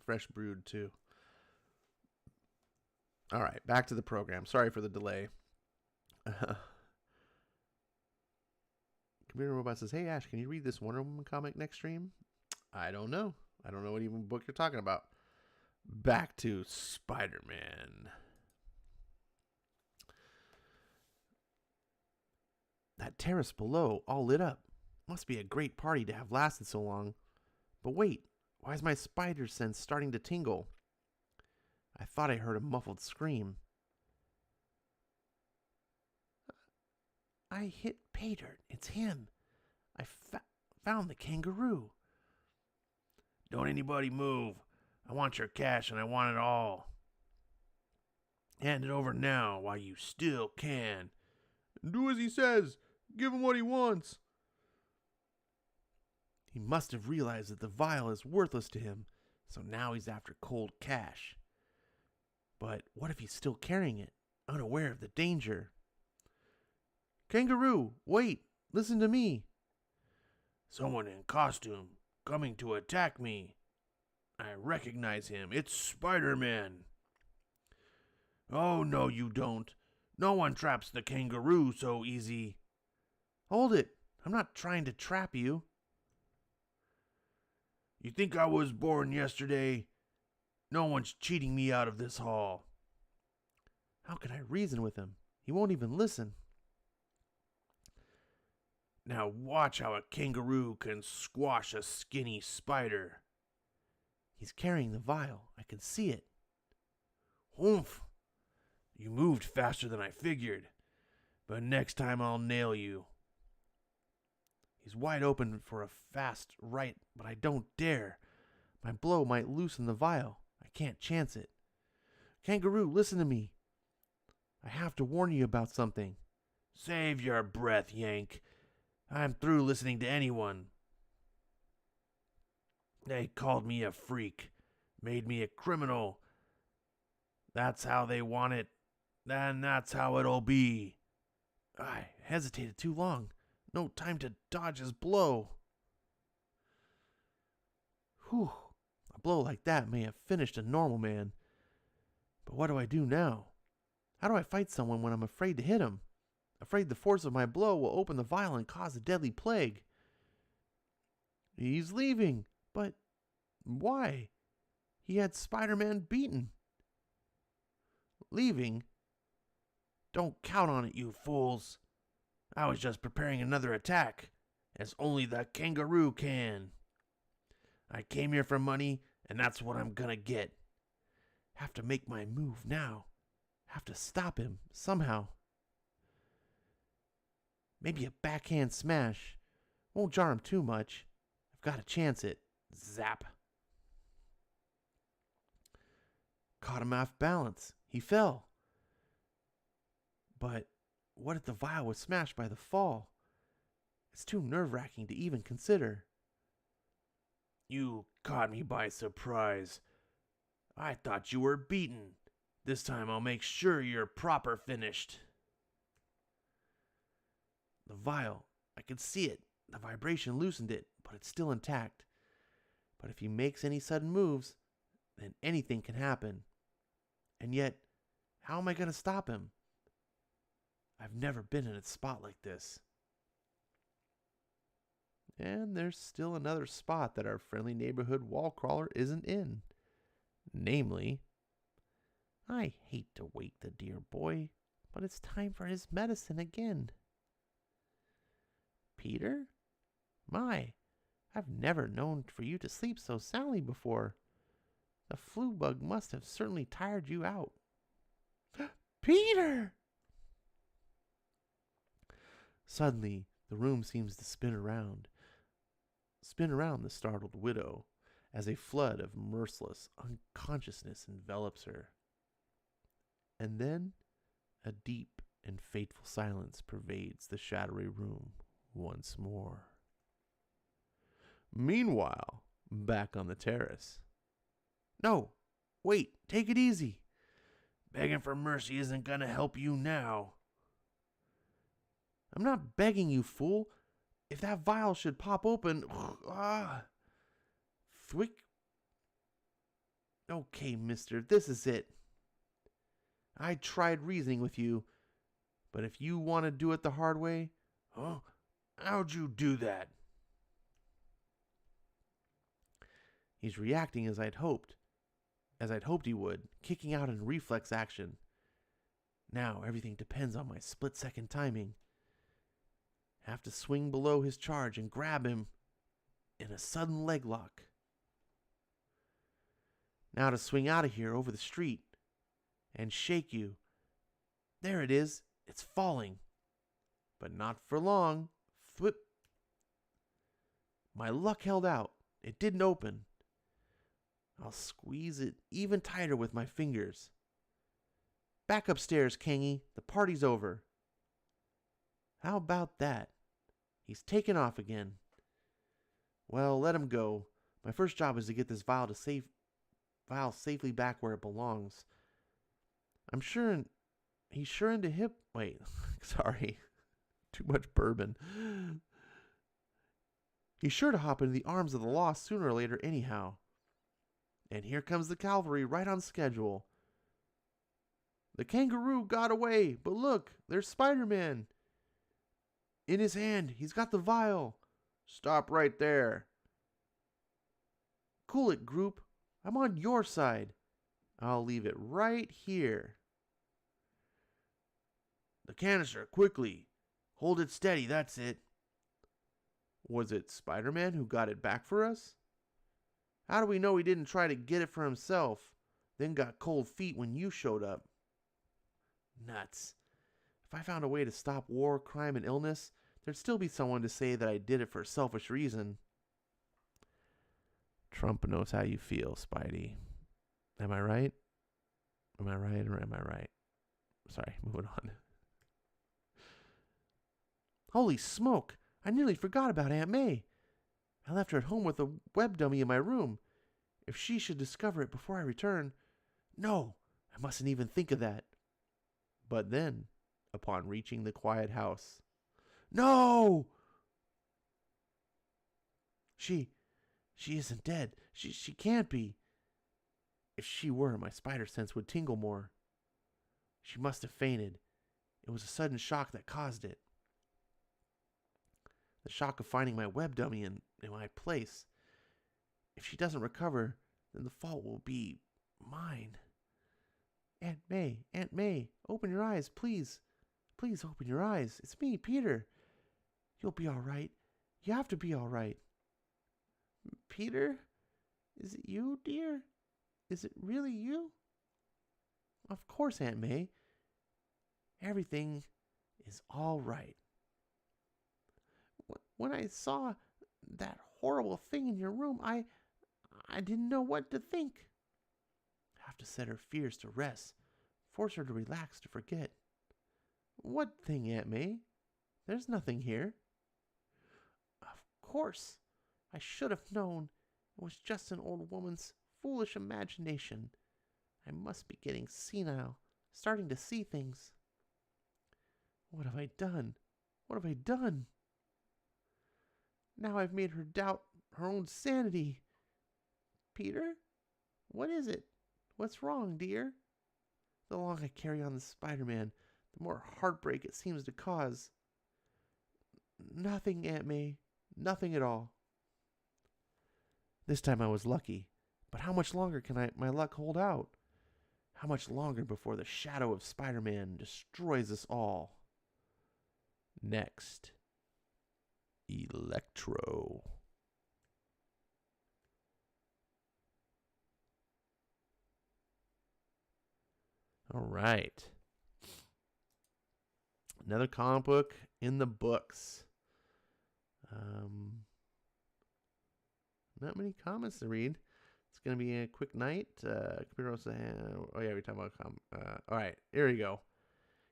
Fresh brewed too. All right, back to the program. Sorry for the delay. Computer Robot says, hey Ash, can you read this Wonder Woman comic next stream? I don't know. I don't know what even book you're talking about. Back to Spider-Man. That terrace below, all lit up. Must be a great party to have lasted so long. But wait, why is my spider sense starting to tingle? I thought I heard a muffled scream. I hit Paydirt. It's him. I found the kangaroo. Don't anybody move. I want your cash and I want it all. Hand it over now while you still can. Do as he says. Give him what he wants. He must have realized that the vial is worthless to him, so now he's after cold cash. But what if he's still carrying it, unaware of the danger? Kangaroo, wait, listen to me. Someone in costume coming to attack me. I recognize him. It's Spider-Man. Oh, no, you don't. No one traps the kangaroo so easy. Hold it. I'm not trying to trap you. You think I was born yesterday? No one's cheating me out of this hall. How can I reason with him? He won't even listen. Now watch how a kangaroo can squash a skinny spider. He's carrying the vial. I can see it. Oomph! You moved faster than I figured. But next time I'll nail you. He's wide open for a fast right, but I don't dare. My blow might loosen the vial. I can't chance it. Kangaroo, listen to me. I have to warn you about something. Save your breath, Yank. I'm through listening to anyone. They called me a freak, made me a criminal. That's how they want it, and that's how it'll be. I hesitated too long. No time to dodge his blow. Whew. A blow like that may have finished a normal man. But what do I do now? How do I fight someone when I'm afraid to hit him? Afraid the force of my blow will open the vial and cause a deadly plague. He's leaving. But why? He had Spider-Man beaten. Leaving? Don't count on it, you fools. I was just preparing another attack, as only the kangaroo can. I came here for money, and that's what I'm gonna get. Have to make my move now. Have to stop him somehow. Maybe a backhand smash. Won't jar him too much. I've got to chance it. Zap. Caught him off balance. He fell. But what if the vial was smashed by the fall? It's too nerve-wracking to even consider. You caught me by surprise. I thought you were beaten. This time I'll make sure you're proper finished. The vial, I could see it. The vibration loosened it, but it's still intact. But if he makes any sudden moves, then anything can happen. And yet, how am I going to stop him? I've never been in a spot like this. And there's still another spot that our friendly neighborhood wall crawler isn't in. Namely, I hate to wake the dear boy, but it's time for his medicine again. Peter? My, I've never known for you to sleep so soundly before. The flu bug must have certainly tired you out. Peter! Suddenly, the room seems to spin around the startled widow, as a flood of merciless unconsciousness envelops her. And then, a deep and fateful silence pervades the shadowy room once more. Meanwhile, back on the terrace. No, wait, take it easy. Begging for mercy isn't gonna help you now. I'm not begging you, fool. If that vial should pop open, thwick. Okay, mister, this is it. I tried reasoning with you, but if you want to do it the hard way, how'd you do that? He's reacting as I'd hoped he would, kicking out in reflex action. Now everything depends on my split-second timing. Have to swing below his charge and grab him in a sudden leg lock. Now to swing out of here over the street and shake you. There it is. It's falling. But not for long. Thwip. My luck held out. It didn't open. I'll squeeze it even tighter with my fingers. Back upstairs, Kangy. The party's over. How about that? He's taken off again. Well, let him go. My first job is to get this vial safely back where it belongs. He's sure into wait, sorry. Too much bourbon. He's sure to hop into the arms of the law sooner or later anyhow. And here comes the cavalry right on schedule. The kangaroo got away, but look, there's Spider-Man. In his hand, he's got the vial. Stop right there. Cool it, group. I'm on your side. I'll leave it right here. The canister, quickly. Hold it steady, that's it. Was it Spider-Man who got it back for us? How do we know he didn't try to get it for himself, then got cold feet when you showed up? Nuts. If I found a way to stop war, crime, and illness, there'd still be someone to say that I did it for a selfish reason. Trump knows how you feel, Spidey. Am I right? Am I right or am I right? Sorry, moving on. Holy smoke! I nearly forgot about Aunt May. I left her at home with a web dummy in my room. If she should discover it before I return... No, I mustn't even think of that. But then, upon reaching the quiet house... No! She isn't dead. She can't be. If she were, my spider sense would tingle more. She must have fainted. It was a sudden shock that caused it. The shock of finding my web dummy in my place. If she doesn't recover, then the fault will be mine. Aunt May, open your eyes, please. Please open your eyes. It's me, Peter. You'll be all right. You have to be all right. Peter? Is it you, dear? Is it really you? Of course, Aunt May. Everything is all right. When I saw that horrible thing in your room, I didn't know what to think. I have to set her fears to rest, force her to relax, to forget. What thing, Aunt May? There's nothing here. Of course. I should have known. It was just an old woman's foolish imagination. I must be getting senile, starting to see things. What have I done? What have I done? Now I've made her doubt her own sanity. Peter? What is it? What's wrong, dear? The longer I carry on the Spider-Man, the more heartbreak it seems to cause. Nothing, Aunt May. Nothing at all. This time I was lucky. But how much longer can my luck hold out? How much longer before the shadow of Spider-Man destroys us all? Next, Electro. All right. Another comic book in the books. Not many comments to read. It's going to be a quick night. Oh, yeah, we're talking about all right, here we go.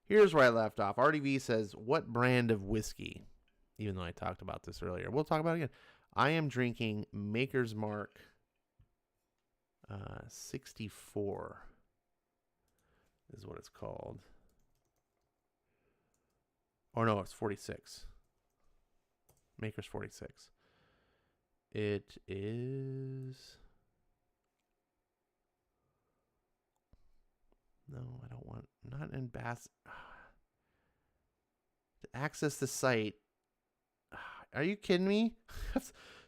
Here's where I left off. RDV says, what brand of whiskey? Even though I talked about this earlier. We'll talk about it again. I am drinking Maker's Mark 64 is what it's called. Oh, no, it's 46. Maker's 46. It is... No, I don't want... Not in Bass... To access the site... Are you kidding me?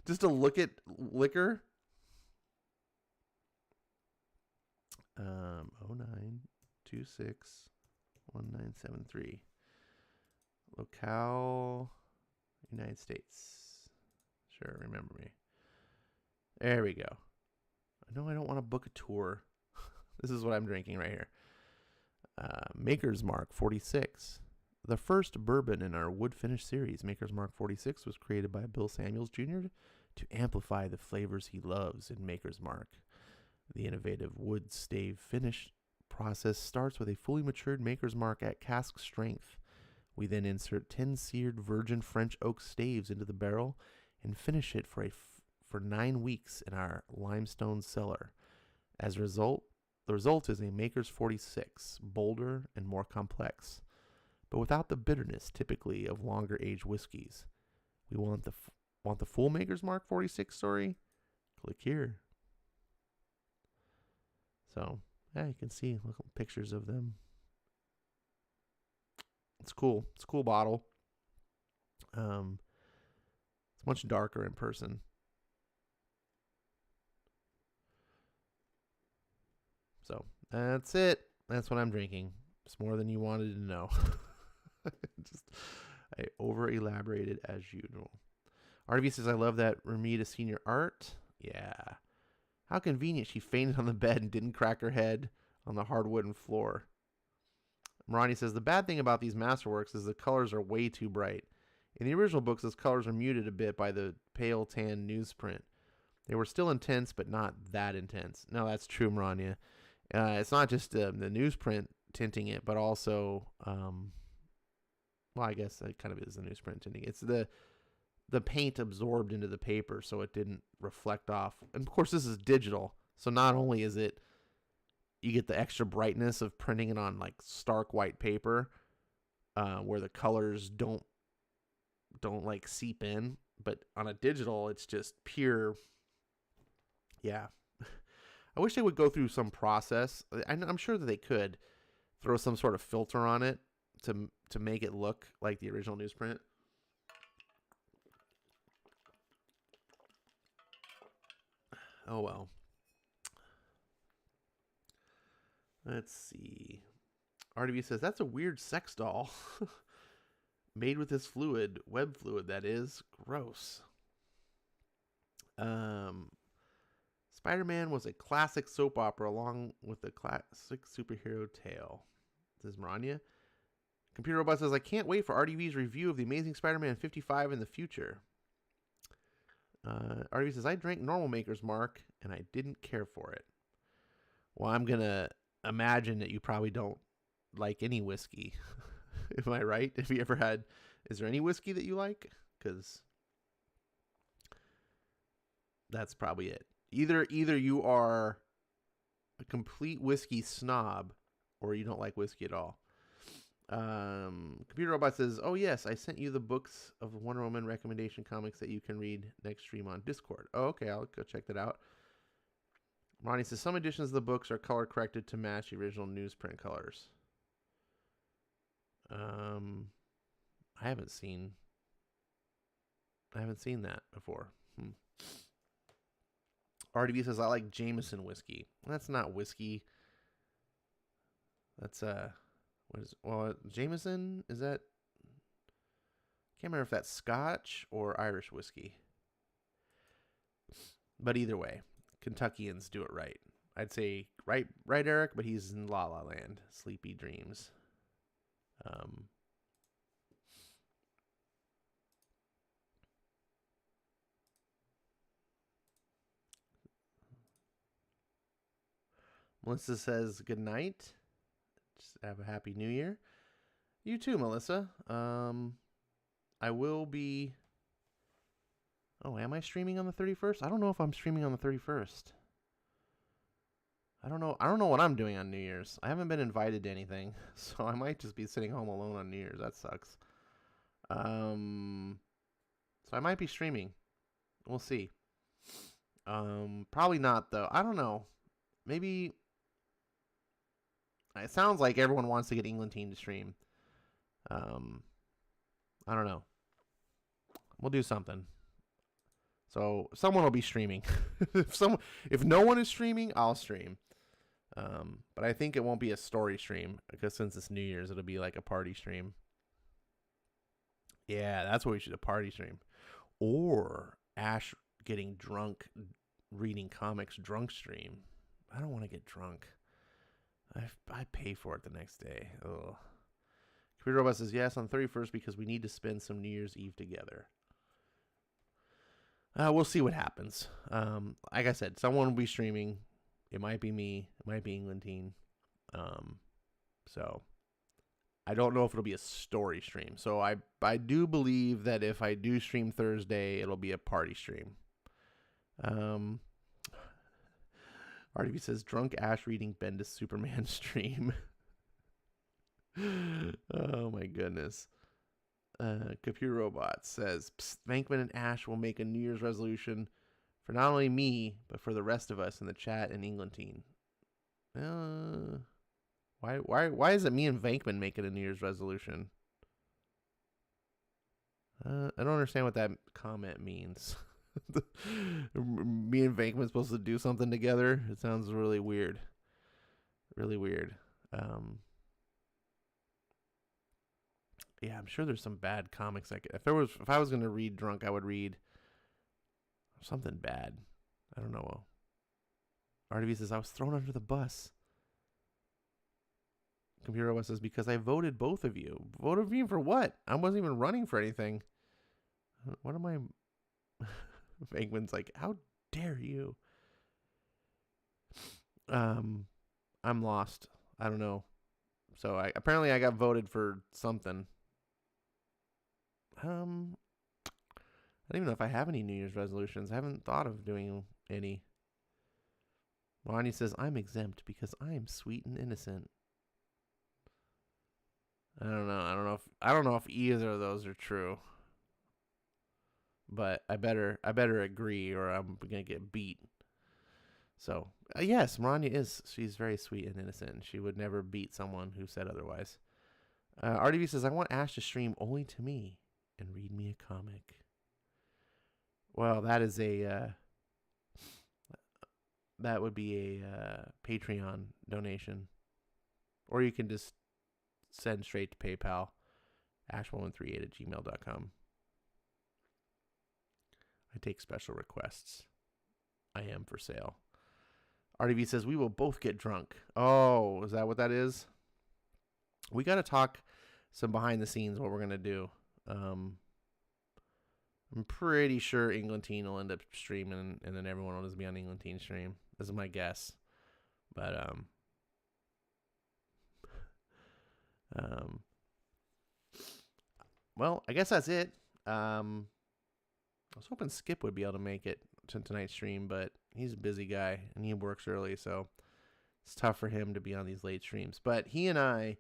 Just to look at liquor? 09261973. Locale... United States. Sure, remember me. There we go. No, I don't want to book a tour. This is what I'm drinking right here. Maker's Mark 46. The first bourbon in our wood finish series, Maker's Mark 46, was created by Bill Samuels Jr. to amplify the flavors he loves in Maker's Mark. The innovative wood stave finish process starts with a fully matured Maker's Mark at cask strength. We then insert 10 seared virgin French oak staves into the barrel and finish it for 9 weeks in our limestone cellar. As a result, the result is a Maker's 46, bolder and more complex, but without the bitterness typically of longer aged whiskeys. We want the full Maker's Mark 46 story? Click here. So, yeah, you can see little pictures of them. It's cool. It's a cool bottle. It's much darker in person. So that's it. That's what I'm drinking. It's more than you wanted to know. I over elaborated as usual. RV says, I love that Ramita senior art. Yeah. How convenient she fainted on the bed and didn't crack her head on the hardwooden floor. Marani says, the bad thing about these Masterworks is the colors are way too bright. In the original books, those colors are muted a bit by the pale tan newsprint. They were still intense, but not that intense. No, that's true, Marania. It's not just the newsprint tinting it, but also, well, I guess it kind of is the newsprint tinting. It's the paint absorbed into the paper, so it didn't reflect off. And of course, this is digital, so not only is it you get the extra brightness of printing it on like stark white paper, where the colors don't like seep in, but on a digital, it's just pure. Yeah. I wish they would go through some process. I'm sure that they could throw some sort of filter on it to make it look like the original newsprint. Oh well. Let's see. RDB says that's a weird sex doll. Made with this fluid, web fluid that is. Gross. Spider-Man was a classic soap opera along with the classic superhero tale. This is Maranya. Computer Robot says, I can't wait for RDV's review of The Amazing Spider-Man 55 in the future. RDV says, I drank Normal Maker's Mark, and I didn't care for it. Well, I'm going to imagine that you probably don't like any whiskey. Am I right? If you ever had... Is there any whiskey that you like? Because that's probably it. Either you are a complete whiskey snob, or you don't like whiskey at all. Computer Robot says, oh yes, I sent you the books of the Wonder Woman recommendation comics that you can read next stream on Discord. Oh, okay, I'll go check that out. Ronnie says, some editions of the books are color corrected to match the original newsprint colors. I haven't seen that before. RDB says, I like Jameson whiskey. That's not whiskey. That's Jameson, is that? Can't remember if that's Scotch or Irish whiskey. But either way, Kentuckians do it right. I'd say right, Eric, but he's in La La Land, Sleepy Dreams. Melissa says good night. Just have a happy new year. You too, Melissa. I will be... Oh, am I streaming on the 31st? I don't know if I'm streaming on the 31st. I don't know what I'm doing on New Year's. I haven't been invited to anything, so I might just be sitting home alone on New Year's. That sucks. So I might be streaming. We'll see. Probably not, though. I don't know. Maybe... It sounds like everyone wants to get England team to stream. I don't know. We'll do something. So someone will be streaming. If no one is streaming, I'll stream. But I think it won't be a story stream because since it's New Year's, it'll be like a party stream. Yeah, that's what we should do, a party stream. Or Ash getting drunk, reading comics drunk stream. I don't want to get drunk. I pay for it the next day. Ugh. Computer Robot says, yes, on 31st because we need to spend some New Year's Eve together. We'll see what happens. Like I said, someone will be streaming. It might be me. It might be England team. So I don't know if it'll be a story stream. So I do believe that if I do stream Thursday, it'll be a party stream. RDB says, drunk Ash reading Bendis Superman stream. Oh my goodness. Computer Robot says, Venkman and Ash will make a New Year's resolution for not only me, but for the rest of us in the chat and England team. Why is it me and Venkman making a New Year's resolution? I don't understand what that comment means. Me and Venkman supposed to do something together. It sounds really weird. Really weird. Yeah, I'm sure there's some bad comics I could. If I was gonna read drunk, I would read something bad. I don't know. RDV says I was thrown under the bus. Computer Robot says because I voted both of you. Voted for you for what? I wasn't even running for anything. What am I? Venkman's like, how dare you? I'm lost. I don't know. So apparently I got voted for something. I don't even know if I have any New Year's resolutions. I haven't thought of doing any. Ronnie says I'm exempt because I am sweet and innocent. I don't know. I don't know if either of those are true. But I better agree or I'm gonna get beat. So, yes, Maranya she's very sweet and innocent. And she would never beat someone who said otherwise. RDV says, I want Ash to stream only to me and read me a comic. Well, that is that would be a Patreon donation. Or you can just send straight to PayPal, ash1138@gmail.com. I take special requests. I am for sale. RDV says, we will both get drunk. Oh, is that what that is? We got to talk some behind the scenes what we're going to do. I'm pretty sure Englantine will end up streaming, and then everyone will just be on Englantine's stream. This is my guess. But, well, I guess that's it. I was hoping Skip would be able to make it to tonight's stream, but he's a busy guy, and he works early, so it's tough for him to be on these late streams. But he and I,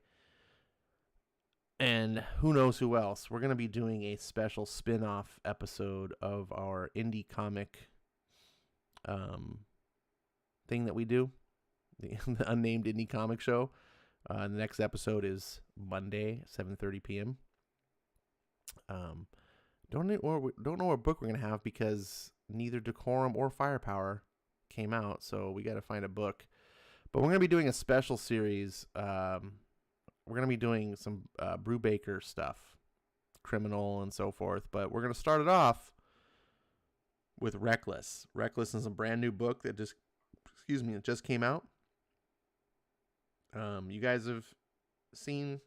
and who knows who else, we're going to be doing a special spin-off episode of our indie comic thing that we do, the unnamed indie comic show. The next episode is Monday, 7:30 p.m. Don't know what book we're going to have because neither Decorum or Firepower came out, so we got to find a book. But we're going to be doing a special series. We're going to be doing some Brubaker stuff, Criminal and so forth. But we're going to start it off with Reckless. Reckless is a brand new book that just came out. You guys have seen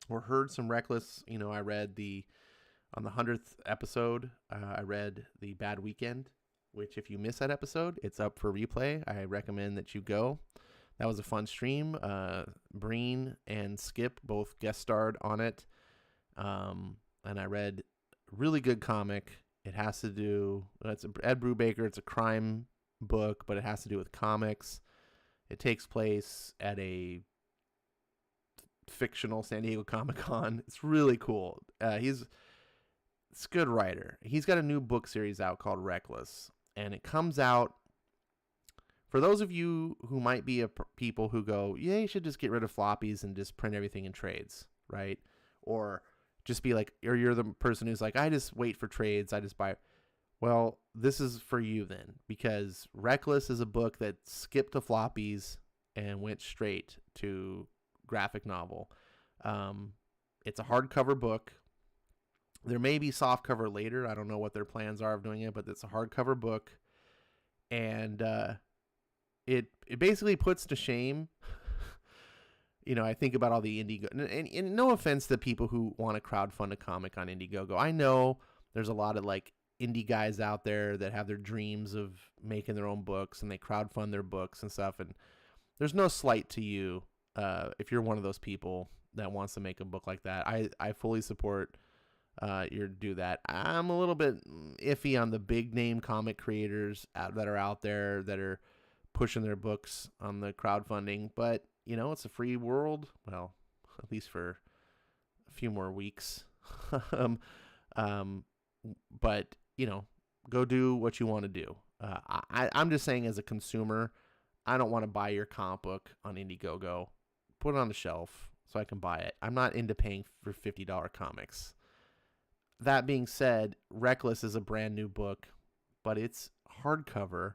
or heard some Reckless. You know, I read on the 100th episode, I read The Bad Weekend, which if you miss that episode, it's up for replay. I recommend that you go. That was a fun stream. Breen and Skip both guest starred on it. And I read a really good comic. It has to do, it's Ed Brubaker. It's a crime book, but it has to do with comics. It takes place at a fictional San Diego Comic-Con. It's really cool. It's a good writer. He's got a new book series out called Reckless, and it comes out for those of you who might be people who go, yeah, you should just get rid of floppies and just print everything in trades, right? Or just be like, or you're the person who's like, I just wait for trades, I just buy. Well, this is for you then, because Reckless is a book that skipped the floppies and went straight to graphic novel. It's a hardcover book. There may be softcover later. I don't know what their plans are of doing it, but it's a hardcover book. And it basically puts to shame, I think about all the Indiegogo. And no offense to people who want to crowdfund a comic on Indiegogo. I know there's a lot of like indie guys out there that have their dreams of making their own books and they crowdfund their books and stuff. And there's no slight to you if you're one of those people that wants to make a book like that. I fully support you do that. I'm a little bit iffy on the big name comic creators that are out there that are pushing their books on the crowdfunding, but it's a free world. Well, at least for a few more weeks. But go do what you want to do. I'm just saying, as a consumer, I don't want to buy your comic book on Indiegogo. Put it on the shelf so I can buy it. I'm not into paying for $50 comics. That being said, Reckless is a brand new book, but it's hardcover.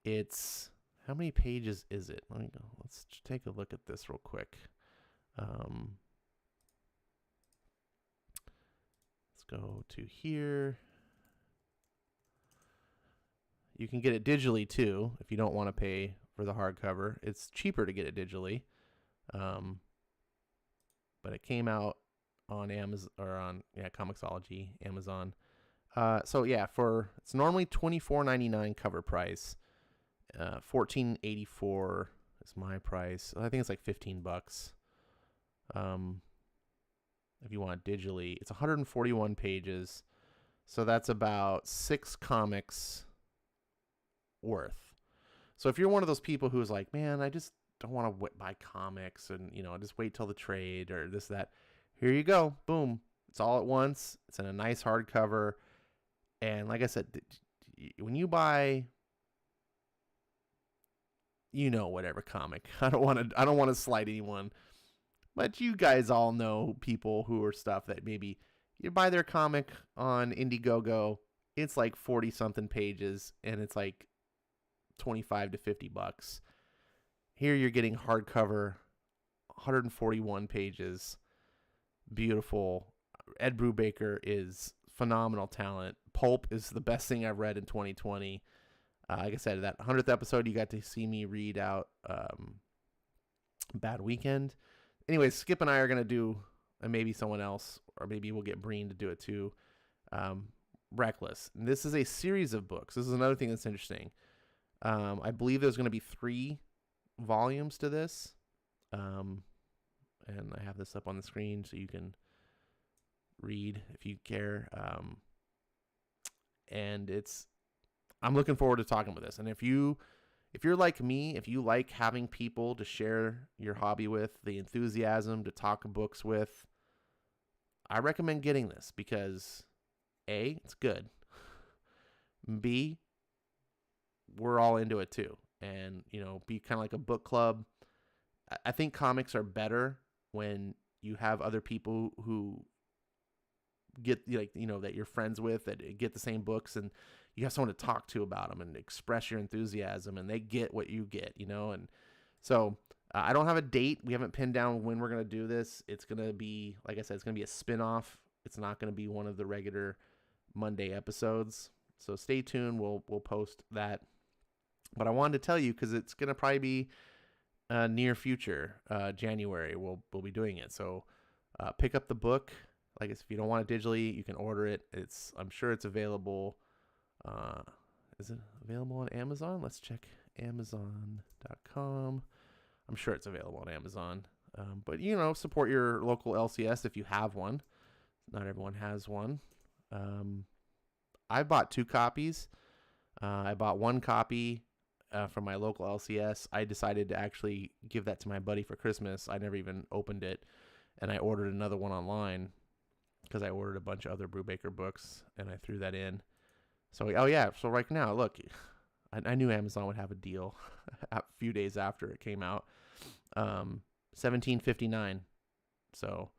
It's, how many pages is it? Let's take a look at this real quick. Let's go to here. You can get it digitally too if you don't want to pay for the hardcover. It's cheaper to get it digitally. But it came out on Amazon or on Comixology, Amazon. So yeah, it's normally $24.99 cover price. $14.84 is my price. I think it's like $15. If you want it digitally, it's 141 pages. So that's about 6 comics worth. So if you're one of those people who's like, man, I just don't want to buy comics and, just wait till the trade or this, that. Here you go. Boom. It's all at once. It's in a nice hardcover. And like I said, when you buy whatever comic. I don't want to slight anyone, but you guys all know people who are stuff that maybe you buy their comic on Indiegogo. It's like 40 something pages and it's like 25 to $50. Here you're getting hardcover, 141 pages, beautiful. Ed Brubaker is phenomenal talent. Pulp is the best thing I've read in 2020. Like I said, that 100th episode, you got to see me read out Bad Weekend. Anyways, Skip and I are going to do, and maybe someone else, or maybe we'll get Breen to do it too, Reckless. And this is a series of books. This is another thing that's interesting. I believe there's going to be 3 volumes to this. And I have this up on the screen so you can read if you care. And I'm looking forward to talking with this. And if you're like me, if you like having people to share your hobby with, the enthusiasm to talk books with, I recommend getting this because A, it's good. B, we're all into it too. And, be kind of like a book club. I think comics are better when you have other people who get, that you're friends with, that get the same books, and you have someone to talk to about them and express your enthusiasm, and they get what you get, and so I don't have a date. We haven't pinned down when we're going to do this. It's going to be, like I said, it's going to be a spin-off. It's not going to be one of the regular Monday episodes. So stay tuned. We'll post that. But I wanted to tell you because it's going to probably be near future, January. We'll be doing it. So pick up the book. Like if you don't want it digitally, you can order it. I'm sure it's available. Is it available on Amazon? Let's check Amazon.com. I'm sure it's available on Amazon. But support your local LCS if you have one. Not everyone has one. I bought 2 copies. I bought 1 copy from my local LCS. I decided to actually give that to my buddy for Christmas. I never even opened it. And I ordered another one online because I ordered a bunch of other Brubaker books and I threw that in. So, so right now, look, I knew Amazon would have a deal a few days after it came out. $17.59. So,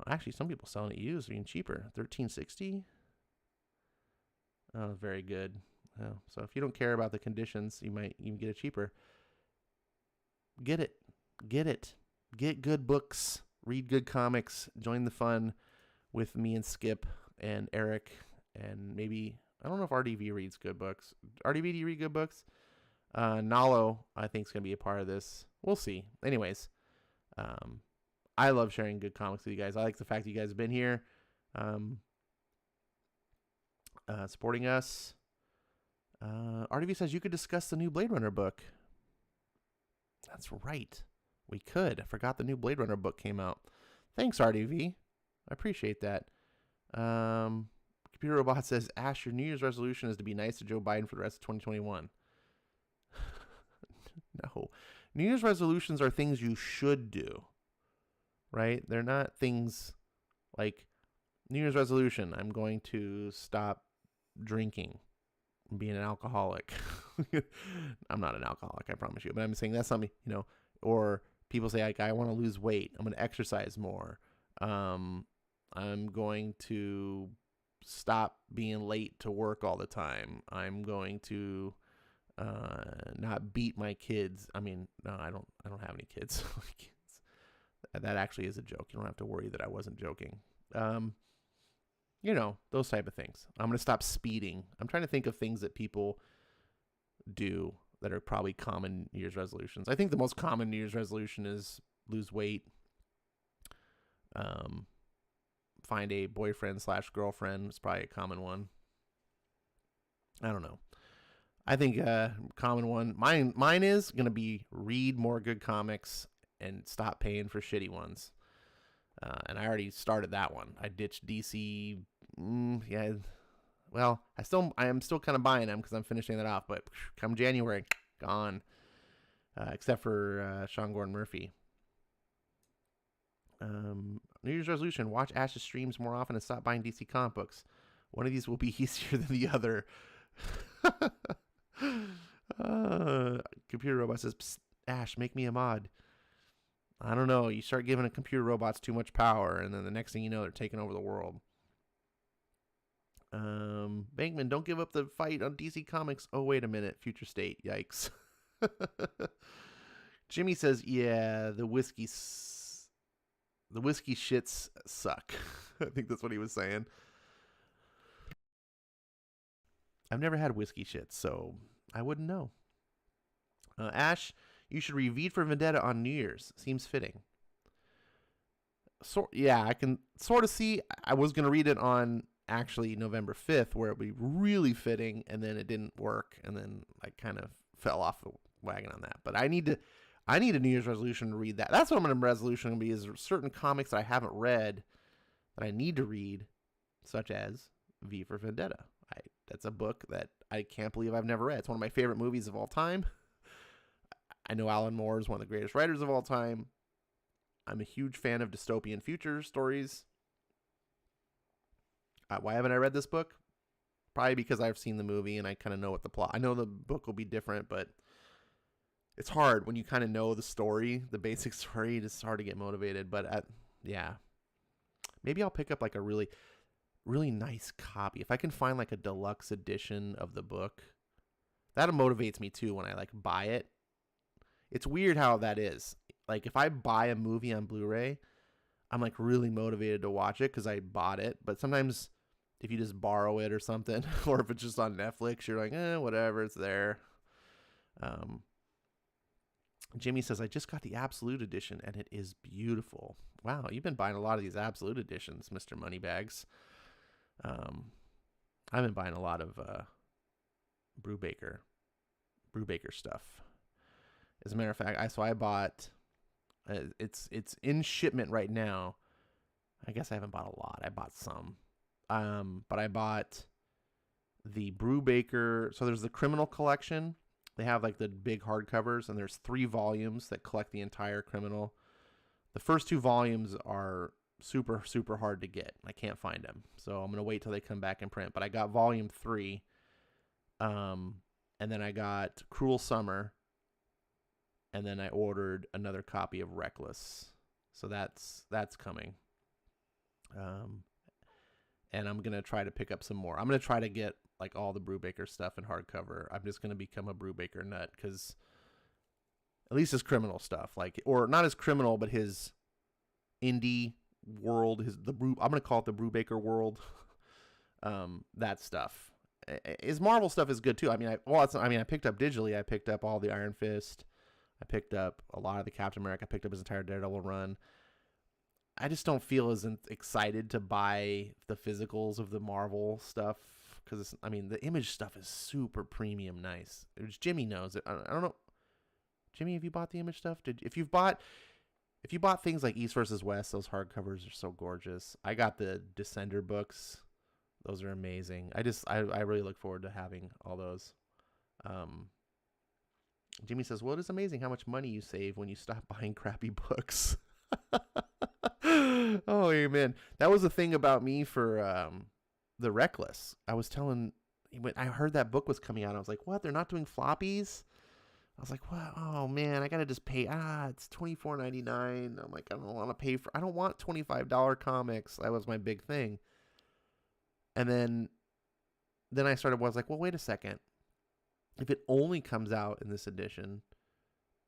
actually, some people selling it used, even cheaper. $13.60. Oh, very good. Oh, so if you don't care about the conditions, you might even get it cheaper. Get it. Get good books. Read good comics. Join the fun with me and Skip and Eric and maybe, I don't know if RDV reads good books. RDV, do you read good books? Nalo, I think, is going to be a part of this. We'll see. Anyways, I love sharing good comics with you guys. I like the fact that you guys have been here supporting us. RDV says you could discuss the new Blade Runner book. That's right. We could. I forgot the new Blade Runner book came out. Thanks, RDV. I appreciate that. Computer Robot says, Ash, your New Year's resolution is to be nice to Joe Biden for the rest of 2021. No. New Year's resolutions are things you should do, right? They're not things like New Year's resolution. I'm going to stop drinking, being an alcoholic. I'm not an alcoholic, I promise you. But I'm saying that's something, or people say, like, I want to lose weight. I'm going to exercise more. I'm going to stop being late to work all the time. I'm going to not beat my kids. I mean, no, I don't have any kids. That actually is a joke. You don't have to worry that I wasn't joking. Those type of things. I'm going to stop speeding. I'm trying to think of things that people do that are probably common New Year's resolutions. I think the most common New Year's resolution is lose weight. Find a boyfriend/girlfriend is probably a common one. I don't know. I think common one. Mine is going to be read more good comics and stop paying for shitty ones. And I already started that one. I ditched DC. Yeah. Well, I am still kind of buying them because I'm finishing that off. But come January, gone. Except for Sean Gordon Murphy. New Year's resolution: watch Ash's streams more often and stop buying DC comic books. One of these will be easier than the other. Computer robot says, "Psst, Ash, make me a mod." I don't know. You start giving a computer robots too much power, and then the next thing you know, they're taking over the world. Bankman, don't give up the fight on DC Comics. Oh, wait a minute. Future state. Yikes. Jimmy says, yeah, the whiskey shits suck. I think that's what he was saying. I've never had whiskey shits, so I wouldn't know. Ash, you should read V for Vendetta on New Year's. Seems fitting. Yeah, I can sort of see. I was going to read it on actually November 5th, where it would be really fitting, and then it didn't work, and then I kind of fell off the wagon on that. But I need a New Year's resolution to read that. That's what my resolution going to be, is certain comics that I haven't read that I need to read, such as V for Vendetta. That's a book that I can't believe I've never read. It's one of my favorite movies of all time. I know Alan Moore is one of the greatest writers of all time. I'm a huge fan of dystopian future stories. Why haven't I read this book? Probably because I've seen the movie and I kind of know what the plot. I know the book will be different, but it's hard when you kind of know the story, the basic story. It's hard to get motivated. But yeah, maybe I'll pick up like a really nice copy. If I can find like a deluxe edition of the book, that motivates me too when I like buy it. It's weird how that is. Like if I buy a movie on Blu-ray, I'm like really motivated to watch it because I bought it. But sometimes if you just borrow it or something, or if it's just on Netflix, you're like, whatever, it's there. Jimmy says, I just got the Absolute Edition and it is beautiful. Wow, you've been buying a lot of these Absolute Editions, Mr. Moneybags. I've been buying a lot of Brubaker stuff. As a matter of fact, I bought. It's in shipment right now. I guess I haven't bought a lot. I bought some, but I bought the Brubaker. So there's the Criminal Collection. They have like the big hardcovers, and there's 3 volumes that collect the entire Criminal. The first 2 volumes are super, super hard to get. I can't find them. So I'm going to wait till they come back in print. But I got volume 3. And then I got Cruel Summer. And then I ordered another copy of Reckless. So that's coming. And I'm going to try to pick up some more. I'm going to try to get like all the Brubaker stuff in hardcover. I'm just going to become a Brubaker nut, because at least his criminal stuff, like, or not his criminal, but his indie world, I'm going to call it the Brubaker world. That stuff. His Marvel stuff is good too. I picked up digitally. I picked up all the Iron Fist. I picked up a lot of the Captain America. I picked up his entire Daredevil run. I just don't feel as excited to buy the physicals of the Marvel stuff, because the Image stuff is super premium nice. Jimmy knows it. I don't know. Jimmy, have you bought the Image stuff? If you bought things like East versus West, those hardcovers are so gorgeous. I got the Descender books. Those are amazing. I really look forward to having all those. Jimmy says, well, it is amazing how much money you save when you stop buying crappy books. Oh, amen. That was the thing about me for the Reckless. I was telling, when I heard that book was coming out, I was like, what? They're not doing floppies? I was like, what? Oh, man, I got to just pay. It's $24.99. I'm like, I don't want to pay I don't want $25 comics. That was my big thing. And then I was like, well, wait a second. If it only comes out in this edition,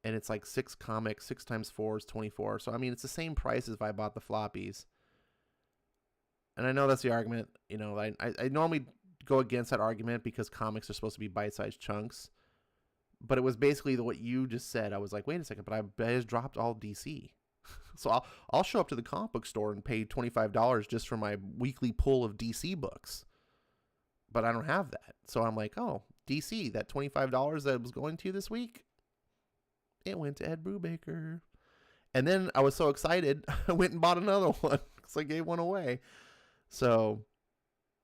and it's like 6 comics, 6 times 4 is 24. So, it's the same price as if I bought the floppies. And I know that's the argument. I normally go against that argument because comics are supposed to be bite-sized chunks. But it was basically what you just said. I was like, wait a second, but I just dropped all DC. So I'll show up to the comic book store and pay $25 just for my weekly pull of DC books. But I don't have that. So I'm like, oh, DC, that $25 that was going to this week, it went to Ed Brubaker. And then I was so excited, I went and bought another one because I gave one away. So,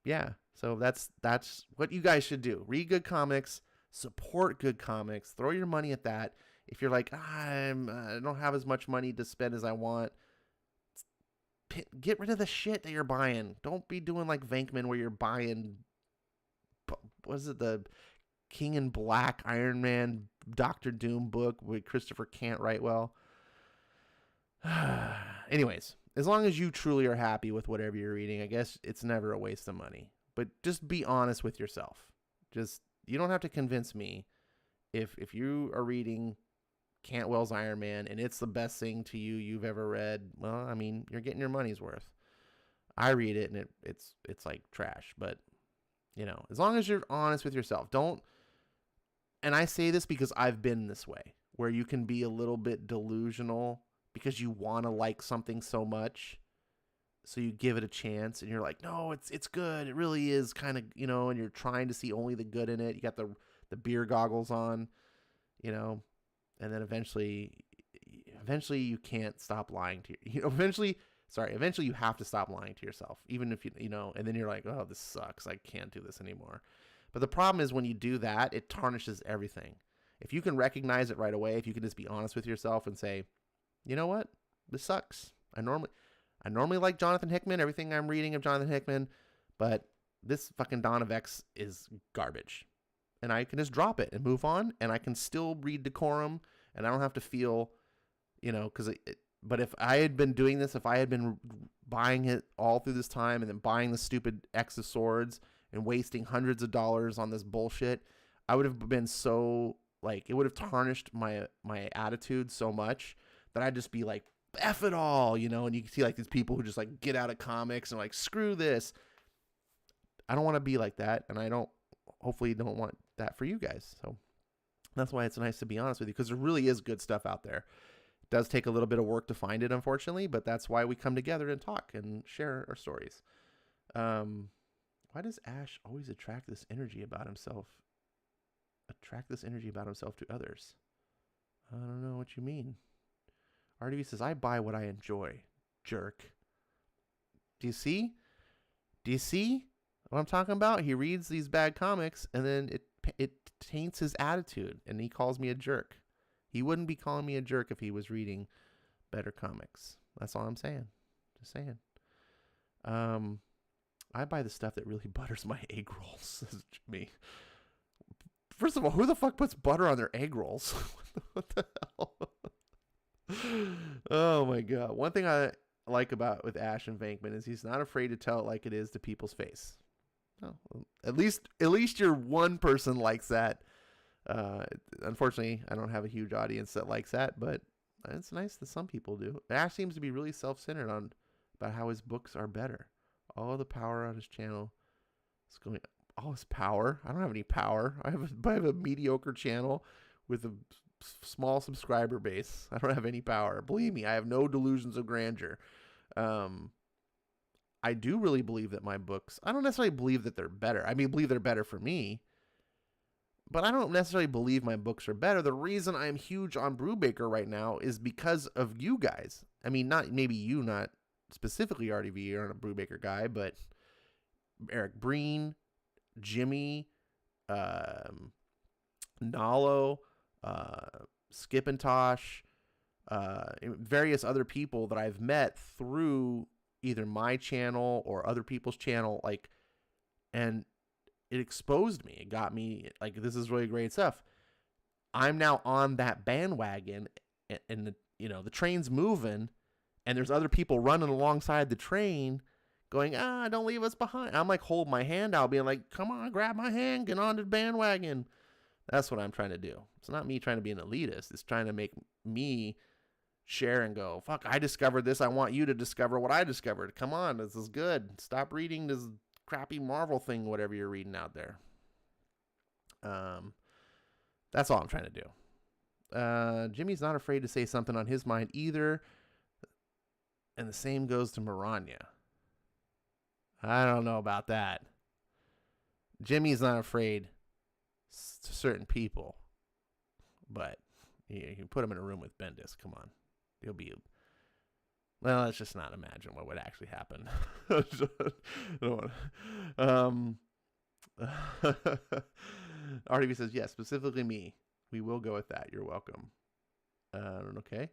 yeah. So that's what you guys should do. Read good comics, support good comics, throw your money at that. If you're like, I don't have as much money to spend as I want, get rid of the shit that you're buying. Don't be doing like Venkman where you're buying, what is it, the King in Black, Iron Man, Doctor Doom book with Christopher can't write well. Anyways, as long as you truly are happy with whatever you're reading, I guess it's never a waste of money. But just be honest with yourself. You don't have to convince me. If you are reading Cantwell's Iron Man and it's the best thing to you've ever read, well, I mean, you're getting your money's worth. I read it and it's like trash, but as long as you're honest with yourself, and I say this because I've been this way, where you can be a little bit delusional because you want to like something so much. So you give it a chance and you're like, no, it's good. It really is kind of, and you're trying to see only the good in it. You got the beer goggles on, and then eventually you can't stop lying to you. Eventually you have to stop lying to yourself, even if and then you're like, oh, this sucks. I can't do this anymore. But the problem is when you do that, it tarnishes everything. If you can recognize it right away, if you can just be honest with yourself and say, you know what, this sucks. I normally like Jonathan Hickman, everything I'm reading of Jonathan Hickman, but this fucking Dawn of X is garbage. And I can just drop it and move on, and I can still read Decorum, and I don't have to feel, but if I had been doing this, if I had been buying it all through this time and then buying the stupid X of Swords and wasting hundreds of dollars on this bullshit, I would have been so, it would have tarnished my attitude so much that I'd just be like, F it all, and you can see these people who just get out of comics and screw this. I don't want to be like that, and hopefully don't want that for you guys. So that's why it's nice to be honest with you, because there really is good stuff out there. It does take a little bit of work to find it, unfortunately, but that's why we come together and talk and share our stories. Why does Ash always attract this energy about himself to others? I don't know what you mean. RDV says, I buy what I enjoy, jerk. Do you see what I'm talking about? He reads these bad comics and then it taints his attitude and he calls me a jerk. He wouldn't be calling me a jerk if he was reading better comics. That's all I'm saying. Just saying. I buy the stuff that really butters my egg rolls, says Jimmy. First of all, who the fuck puts butter on their egg rolls? What the hell? Oh my god. One thing I like with Ash and Venkman is he's not afraid to tell it like it is to people's face. Oh, at least your one person likes that. Unfortunately, I don't have a huge audience that likes that, but it's nice that some people do. Ash seems to be really self-centered about how his books are better. All the power on his channel is going. All his power. I don't have any power. I have a mediocre channel with a small subscriber base. I don't have any power. Believe me, I have no delusions of grandeur. I do really believe that my books, I don't necessarily believe that they're better. I believe they're better for me, but I don't necessarily believe my books are better. The reason I'm huge on Brubaker right now is because of you guys. Not specifically RDV, you're not a Brubaker guy, but Eric Breen, Jimmy, Nalo, Skip and Tosh, various other people that I've met through either my channel or other people's channel, and it exposed me. It got me, this is really great stuff. I'm now on that bandwagon, and the train's moving, and there's other people running alongside the train going, don't leave us behind. I'm holding my hand out, being like, come on, grab my hand, get on the bandwagon. That's what I'm trying to do. It's not me trying to be an elitist. It's trying to make me share and go, fuck, I discovered this. I want you to discover what I discovered. Come on, this is good. Stop reading this crappy Marvel thing, whatever you're reading out there. That's all I'm trying to do. Jimmy's not afraid to say something on his mind either. And the same goes to Maranya. I don't know about that. Jimmy's not afraid to certain people, but you can put him in a room with Bendis. Come on, he'll be. Well, let's just not imagine what would actually happen. RDV says yes, specifically me. We will go with that. You're welcome. Okay,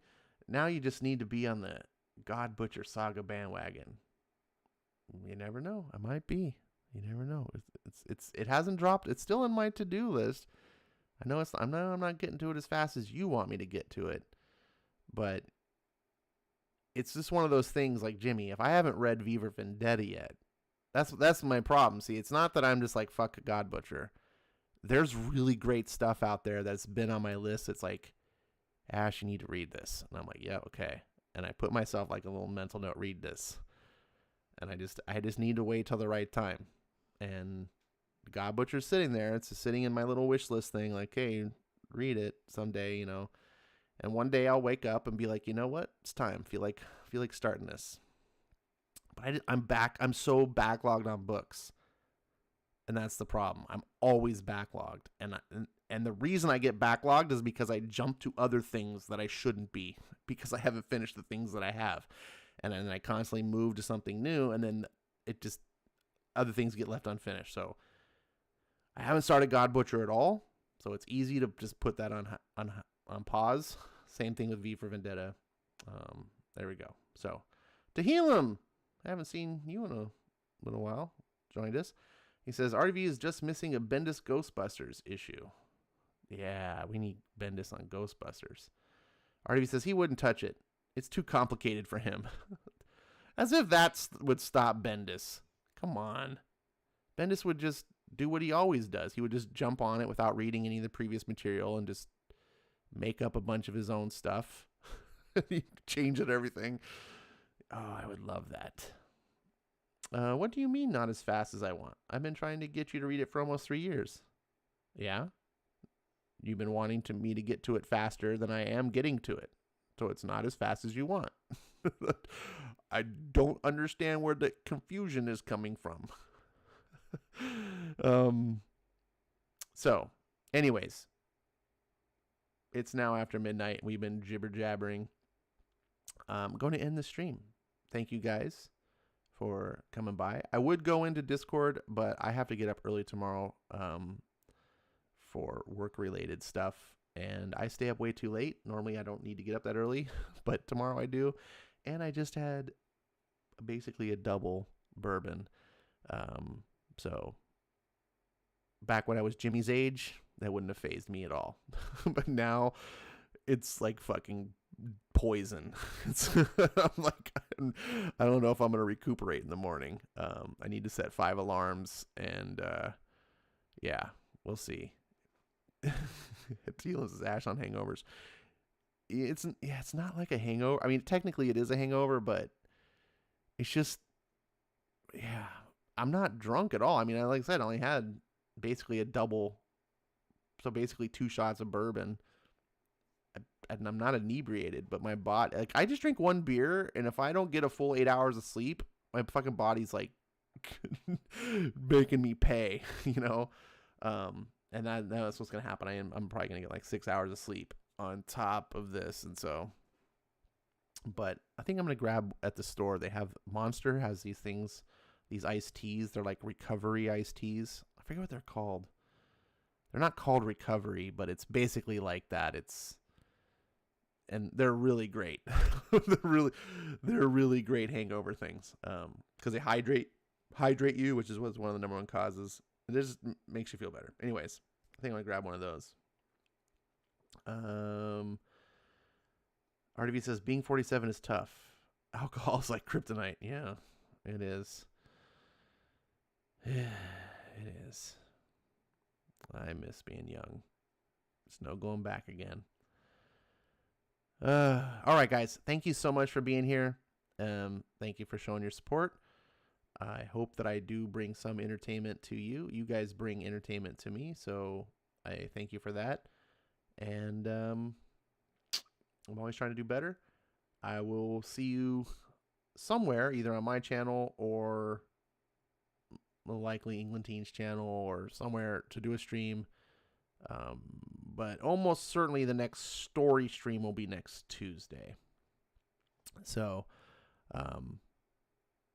now you just need to be on the God Butcher Saga bandwagon. You never know. I might be. You never know. It hasn't dropped. It's still in my to-do list. I know I'm not getting to it as fast as you want me to get to it, but it's just one of those things like Jimmy. If I haven't read V for Vendetta yet, that's my problem. See, it's not that I'm just like fuck a God Butcher. There's really great stuff out there that's been on my list. It's like, Ash, you need to read this, and I'm like, yeah, okay. And I put myself like a little mental note, read this, and I just need to wait till the right time. And God Butcher's sitting there. It's just sitting in my little wish list thing, like, hey, read it someday, And one day I'll wake up and be like, you know what? It's time. Feel like starting this. But I'm back. I'm so backlogged on books, and that's the problem. I'm always backlogged, and the reason I get backlogged is because I jump to other things that I shouldn't be because I haven't finished the things that I have, and then I constantly move to something new, and then it just other things get left unfinished. So I haven't started God Butcher at all, so it's easy to just put that on pause. Same thing with V for Vendetta. There we go. So to heal him, I haven't seen you in a little while. Joined us. He says RV is just missing a Bendis Ghostbusters issue. Yeah, we need Bendis on Ghostbusters. RV says he wouldn't touch it. It's too complicated for him. As if that would stop Bendis. Come on. Bendis would just do what he always does. He would just jump on it without reading any of the previous material and just make up a bunch of his own stuff. Change it, everything. Oh, I would love that. What do you mean not as fast as I want? I've been trying to get you to read it for almost 3 years. Yeah? You've been wanting me to get to it faster than I am getting to it. So it's not as fast as you want. I don't understand where the confusion is coming from. So, anyways. It's now after midnight. We've been jibber-jabbering. I'm going to end the stream. Thank you guys for coming by. I would go into Discord, but I have to get up early tomorrow for work-related stuff, and I stay up way too late. Normally, I don't need to get up that early, but tomorrow I do, and I just had basically a double bourbon. So back when I was Jimmy's age, that wouldn't have fazed me at all. But now it's like fucking poison. I'm like, I don't know if I'm going to recuperate in the morning. I need to set 5 alarms, and yeah, we'll see. Teal is Ash on hangovers. It's not like a hangover. I mean, technically it is a hangover, but it's just, yeah, I'm not drunk at all. I mean, like I said, I only had basically a double, so basically 2 shots of bourbon. And I'm not inebriated, but my body, like, I just drink 1 beer, and if I don't get a full 8 hours of sleep, my fucking body's like making me pay, and that's what's gonna happen. I'm probably gonna get like 6 hours of sleep on top of this, and so. But I think I'm gonna grab at the store. They have Monster has these things, these iced teas. They're like recovery iced teas. I forget what they're called. They're not called recovery, but it's basically like that. And they're really great. they're really great hangover things. Because they hydrate you, which is what's one of the number 1 causes. It just makes you feel better. Anyways, I think I'm gonna grab one of those. RDV says being 47 is tough. Alcohol's like kryptonite. Yeah, it is. It is. I miss being young. There's no going back again. All right, guys. Thank you so much for being here. Thank you for showing your support. I hope that I do bring some entertainment to you. You guys bring entertainment to me, so I thank you for that. And I'm always trying to do better. I will see you somewhere, either on my channel or likely England Teens channel or somewhere to do a stream. But almost certainly the next story stream will be next Tuesday. So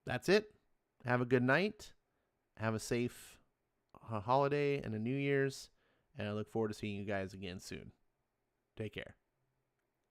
that's it. Have a good night. Have a safe holiday and a New Year's. And I look forward to seeing you guys again soon. Take care.